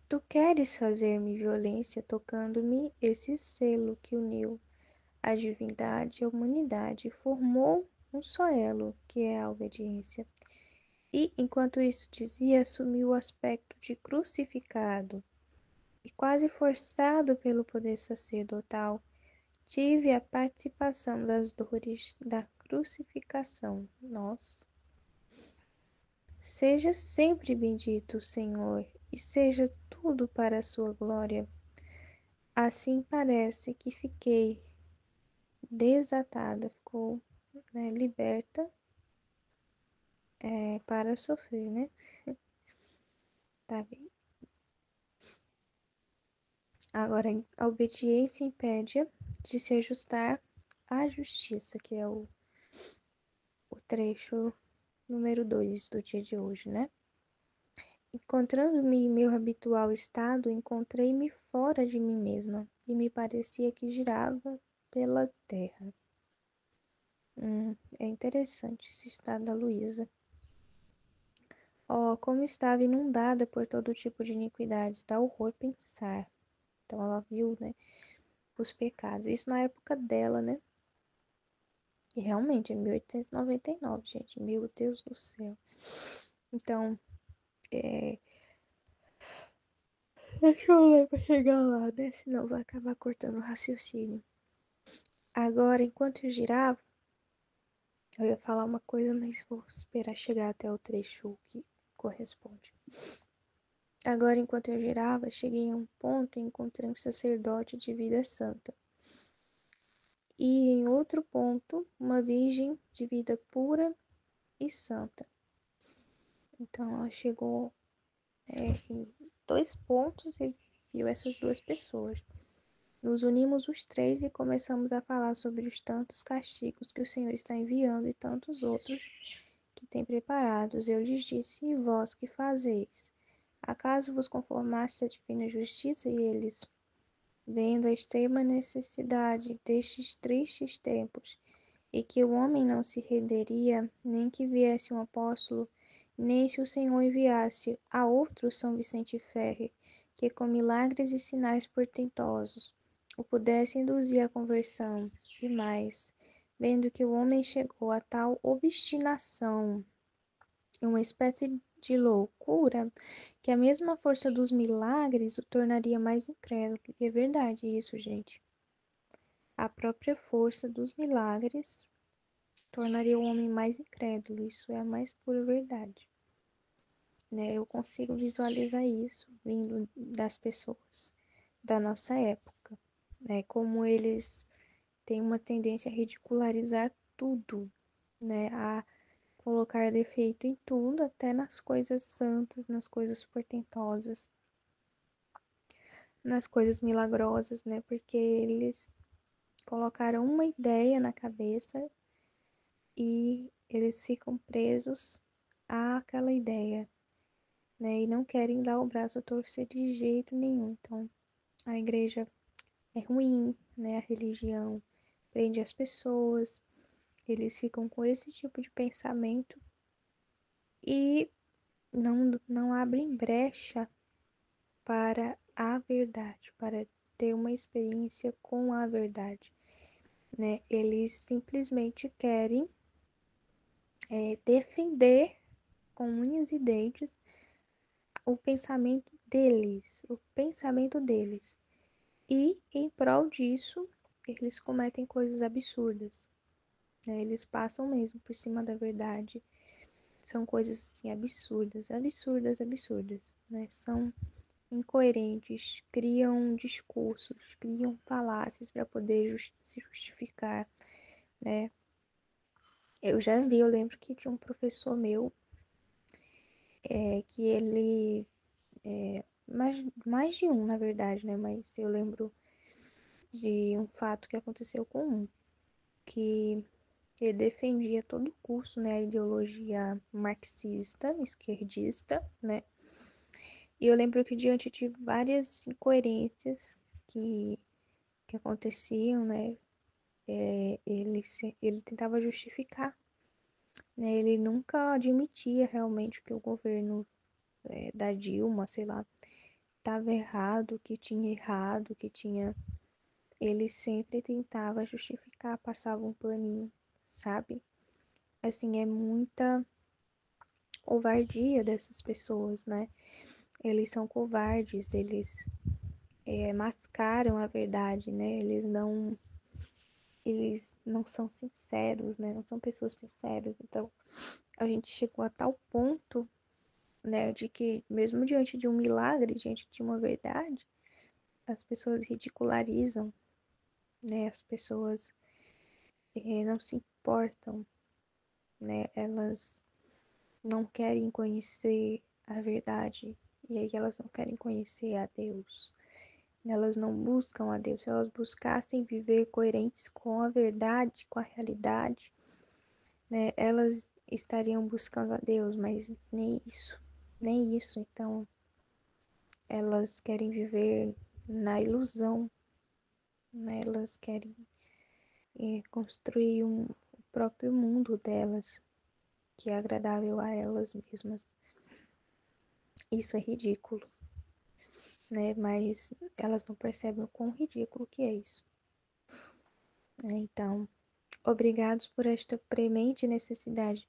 tu queres fazer-me violência tocando-me esse selo que uniu a divindade e a humanidade, formou um só elo, que é a obediência. E, enquanto isso dizia, assumiu o aspecto de crucificado, e quase forçado pelo poder sacerdotal, tive a participação das dores da crucificação. Nossa. Seja sempre bendito o Senhor, e seja tudo para a sua glória. Assim parece que fiquei desatada, ficou, né, liberta para sofrer, né? Tá bem. Agora, a obediência impede de se ajustar à justiça, que é o trecho número 2 do dia de hoje, né? Encontrando-me em meu habitual estado, encontrei-me fora de mim mesma e me parecia que girava pela terra. É interessante esse estado da Luísa. Oh, como estava inundada por todo tipo de iniquidades, dá horror pensar. Então ela viu, né, os pecados. Isso na época dela, né? E realmente é 1899, gente. Meu Deus do céu. Então, deixa eu ler pra chegar lá, né? Senão vai acabar cortando o raciocínio. Agora, enquanto eu girava, eu ia falar uma coisa, mas vou esperar chegar até o trecho que corresponde. Agora, enquanto eu girava, cheguei a um ponto e encontrei um sacerdote de vida santa. E em outro ponto, uma virgem de vida pura e santa. Então, ela chegou em 2 pontos e viu essas 2 pessoas. Nos unimos os 3 e começamos a falar sobre os tantos castigos que o Senhor está enviando e tantos outros que tem preparados. Eu lhes disse: e vós que fazeis? Acaso vos conformaste à divina justiça? E eles, vendo a extrema necessidade destes tristes tempos, e que o homem não se renderia, nem que viesse um apóstolo, nem se o Senhor enviasse a outro São Vicente Ferrer, que com milagres e sinais portentosos o pudesse induzir à conversão, e mais, vendo que o homem chegou a tal obstinação, uma espécie de loucura, que a mesma força dos milagres o tornaria mais incrédulo. E é verdade isso, gente. A própria força dos milagres tornaria o homem mais incrédulo. Isso é a mais pura verdade. Né? Eu consigo visualizar isso vindo das pessoas da nossa época, né? Como eles têm uma tendência a ridicularizar tudo, né? A colocar defeito em tudo, até nas coisas santas, nas coisas portentosas, nas coisas milagrosas, né? Porque eles colocaram uma ideia na cabeça e eles ficam presos àquela ideia, né? E não querem dar o braço a torcer de jeito nenhum. Então, a igreja é ruim, né? A religião prende as pessoas, eles ficam com esse tipo de pensamento e não abrem brecha para a verdade, para ter uma experiência com a verdade, né? Eles simplesmente querem defender com unhas e dentes o pensamento deles. E em prol disso, eles cometem coisas absurdas, né? Eles passam mesmo por cima da verdade. São coisas assim absurdas, absurdas, absurdas, né? São incoerentes, criam discursos, criam falácias para poder se justificar, né? Eu lembro que tinha um professor meu que ele, mais de um na verdade, né? Mas eu lembro de um fato que aconteceu com um, que ele defendia todo o curso, né? A ideologia marxista, esquerdista, né? E eu lembro que diante de várias incoerências que, que aconteciam, né? Ele tentava justificar, né? Ele nunca admitia realmente que o governo da Dilma, sei lá, estava errado, que tinha errado, que tinha. Ele sempre tentava justificar, passava um planinho, sabe? Assim, é muita covardia dessas pessoas, né? Eles são covardes, eles mascaram a verdade, né? Eles não são sinceros, né? Não são pessoas sinceras. Então, a gente chegou a tal ponto, né, de que mesmo diante de um milagre, diante de uma verdade, as pessoas ridicularizam, né? As pessoas não se importam, né? Elas não querem conhecer a verdade e aí elas não querem conhecer a Deus. Elas não buscam a Deus. Se elas buscassem viver coerentes com a verdade, com a realidade, né, elas estariam buscando a Deus, mas nem isso, nem isso. Então, elas querem viver na ilusão, né? Elas querem construir o próprio mundo delas, que é agradável a elas mesmas. Isso é ridículo, né? Mas elas não percebem o quão ridículo que é isso. Então, obrigados por esta premente necessidade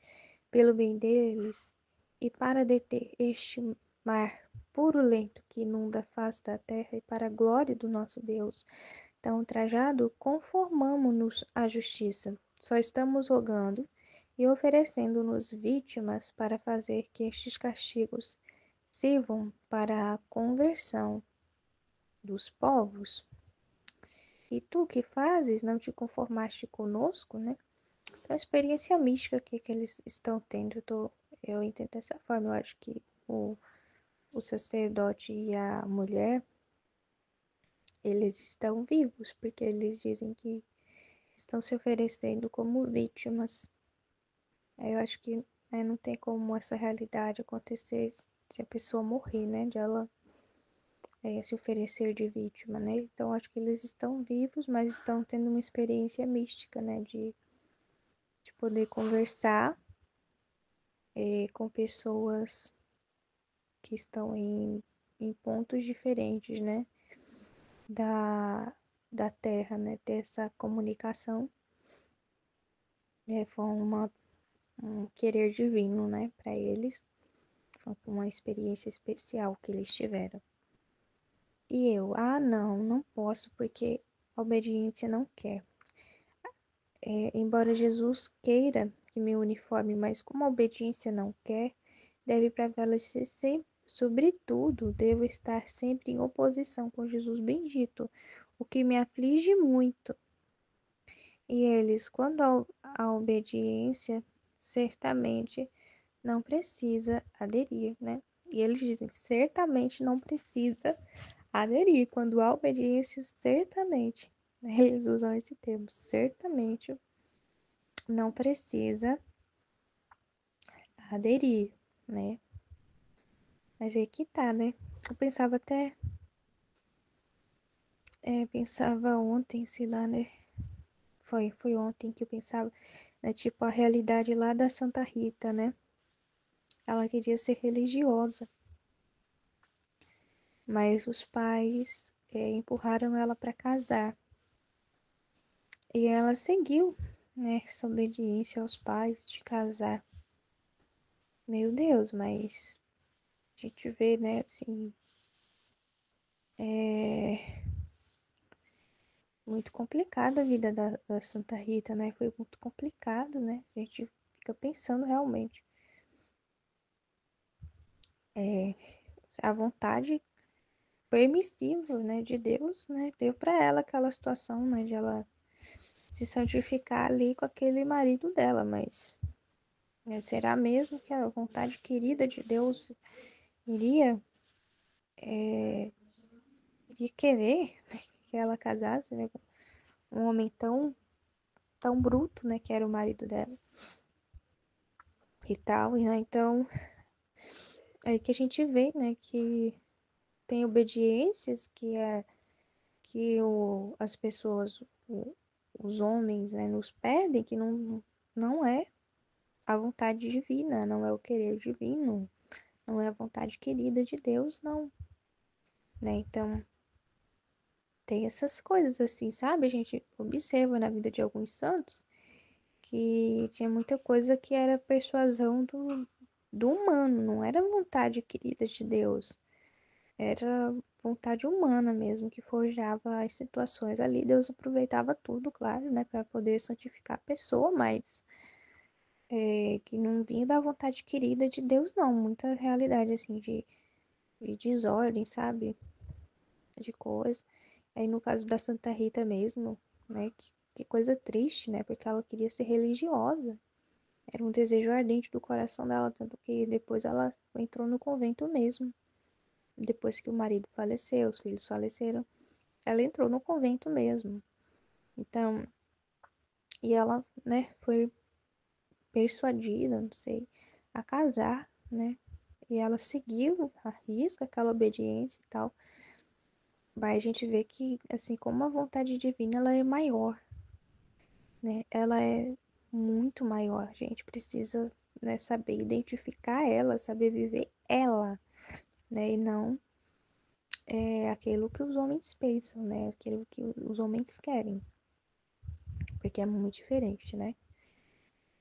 pelo bem deles e para deter este mar purulento que inunda a face da terra e para a glória do nosso Deus, tão ultrajado, conformamo-nos à justiça. Só estamos rogando e oferecendo-nos vítimas para fazer que estes castigos sirvam para a conversão dos povos. E tu que fazes, não te conformaste conosco, né? Então, a experiência mística que eles estão tendo, eu entendo dessa forma. Eu acho que o sacerdote e a mulher, eles estão vivos, porque eles dizem que estão se oferecendo como vítimas. Aí eu acho que não tem como essa realidade acontecer se a pessoa morrer, né? De ela se oferecer de vítima, né? Então acho que eles estão vivos, mas estão tendo uma experiência mística, né? De poder conversar com pessoas que estão em pontos diferentes, né? Da Terra, né? Ter essa comunicação foi um querer divino, né? Para eles, foi uma experiência especial que eles tiveram. E eu, não posso porque a obediência não quer. Embora Jesus queira que me uniforme, mas como a obediência não quer, deve prevalecer sempre. Sobretudo, devo estar sempre em oposição com Jesus bendito, o que me aflige muito. E eles, quando a obediência, certamente não precisa aderir, né? E eles dizem, certamente não precisa aderir, quando a obediência, certamente, né? Eles usam esse termo, certamente não precisa aderir, né? Mas aí que tá, né? Eu pensava até, pensava ontem, sei lá, né? Foi ontem que eu pensava, né? Tipo, a realidade lá da Santa Rita, né? Ela queria ser religiosa, mas os pais empurraram ela para casar. E ela seguiu, né, essa obediência aos pais de casar. Meu Deus, mas a gente vê, né, assim, é muito complicada a vida da Santa Rita, né? Foi muito complicado, né? A gente fica pensando realmente. A vontade permissiva, né, de Deus, né, deu para ela aquela situação, né, de ela se santificar ali com aquele marido dela, mas né, será mesmo que a vontade querida de Deus iria de querer que ela casasse, né, com um homem tão bruto, né, que era o marido dela e tal, e né, então aí que a gente vê, né, que tem obediências que as pessoas, os homens, né, nos pedem que não é a vontade divina, não é o querer divino, não é a vontade querida de Deus, não, né? Então, tem essas coisas assim, sabe? A gente observa na vida de alguns santos que tinha muita coisa que era persuasão do humano, não era vontade querida de Deus, era vontade humana mesmo que forjava as situações ali. Deus aproveitava tudo, claro, né, para poder santificar a pessoa, mas que não vinha da vontade querida de Deus, não. Muita realidade, assim, de desordem, sabe? De coisa. Aí no caso da Santa Rita mesmo, né? Que coisa triste, né? Porque ela queria ser religiosa. Era um desejo ardente do coração dela, tanto que depois ela entrou no convento mesmo. Depois que o marido faleceu, os filhos faleceram, ela entrou no convento mesmo. Então, e ela, né, foi persuadida, não sei, a casar, né? E ela seguiu à risca aquela obediência e tal. Mas a gente vê que, assim, como a vontade divina, ela é maior, né? Ela é muito maior. A gente precisa, né, saber identificar ela, saber viver ela, né? E não aquilo que os homens pensam, né? Aquilo que os homens querem. Porque é muito diferente, né?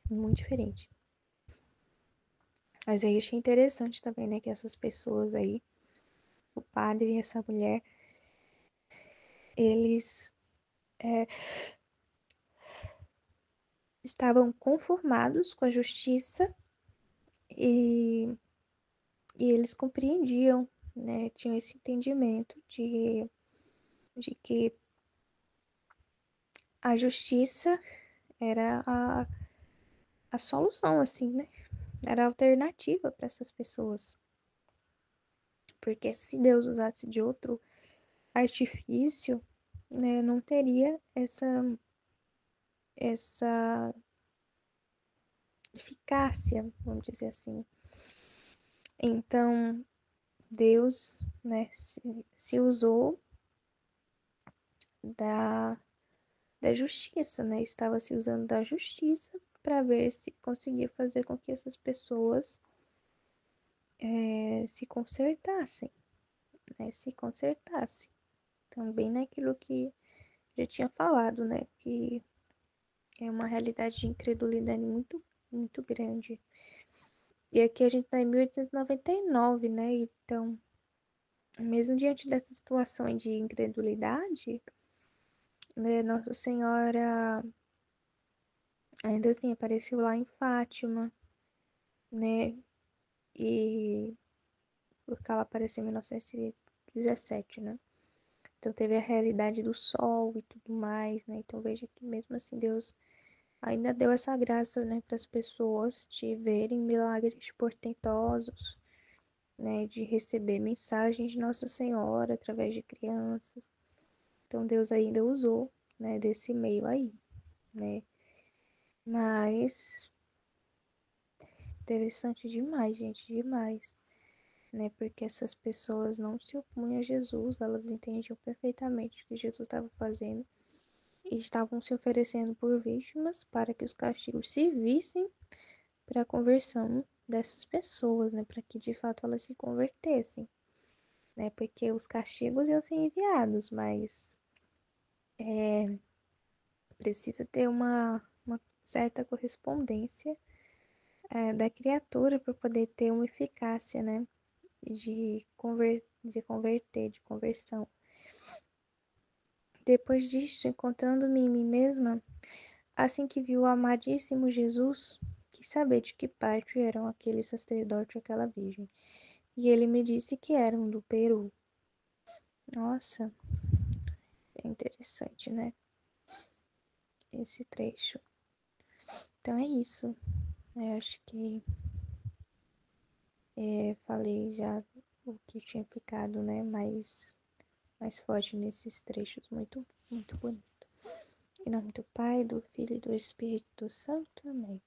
Muito diferente. Mas aí eu achei interessante também, né? Que essas pessoas aí, o padre e essa mulher, eles estavam conformados com a justiça e, e eles compreendiam, né? Tinham esse entendimento de que a justiça era a solução, assim, né? Era a alternativa para essas pessoas. Porque se Deus usasse de outro artifício, né, não teria essa eficácia, vamos dizer assim. Então, Deus, né, se usou da, da justiça, né? Estava se usando da justiça para ver se conseguia fazer com que essas pessoas se consertassem, né? Se consertassem. Também naquilo que já tinha falado, né? Que é uma realidade de incredulidade muito, muito grande. E aqui a gente está em 1899, né? Então, mesmo diante dessa situação de incredulidade, né, Nossa Senhora ainda assim apareceu lá em Fátima, né? E porque ela apareceu em 1917, né? Então teve a realidade do sol e tudo mais, né? Então veja que mesmo assim Deus ainda deu essa graça, né, para as pessoas de verem milagres portentosos, né, de receber mensagens de Nossa Senhora através de crianças. Então Deus ainda usou, né, desse meio aí, né? Mas interessante demais, gente, demais, né? Porque essas pessoas não se opunham a Jesus, elas entendiam perfeitamente o que Jesus estava fazendo e estavam se oferecendo por vítimas para que os castigos servissem para a conversão, dessas pessoas, né, para que de fato elas se convertessem, né, porque os castigos iam ser enviados, mas precisa ter uma certa correspondência da criatura para poder ter uma eficácia, né, de converter, de conversão. Depois disto, encontrando-me em mim mesma, assim que vi o amadíssimo Jesus, quis saber de que parte eram aquele sacerdote e aquela virgem. E ele me disse que eram do Peru. Nossa, é interessante, né? Esse trecho. Então é isso. Eu acho que falei já o que tinha ficado, né? Mais forte nesses trechos. Muito, muito bonito. Em nome do Pai, do Filho e do Espírito Santo. Amém.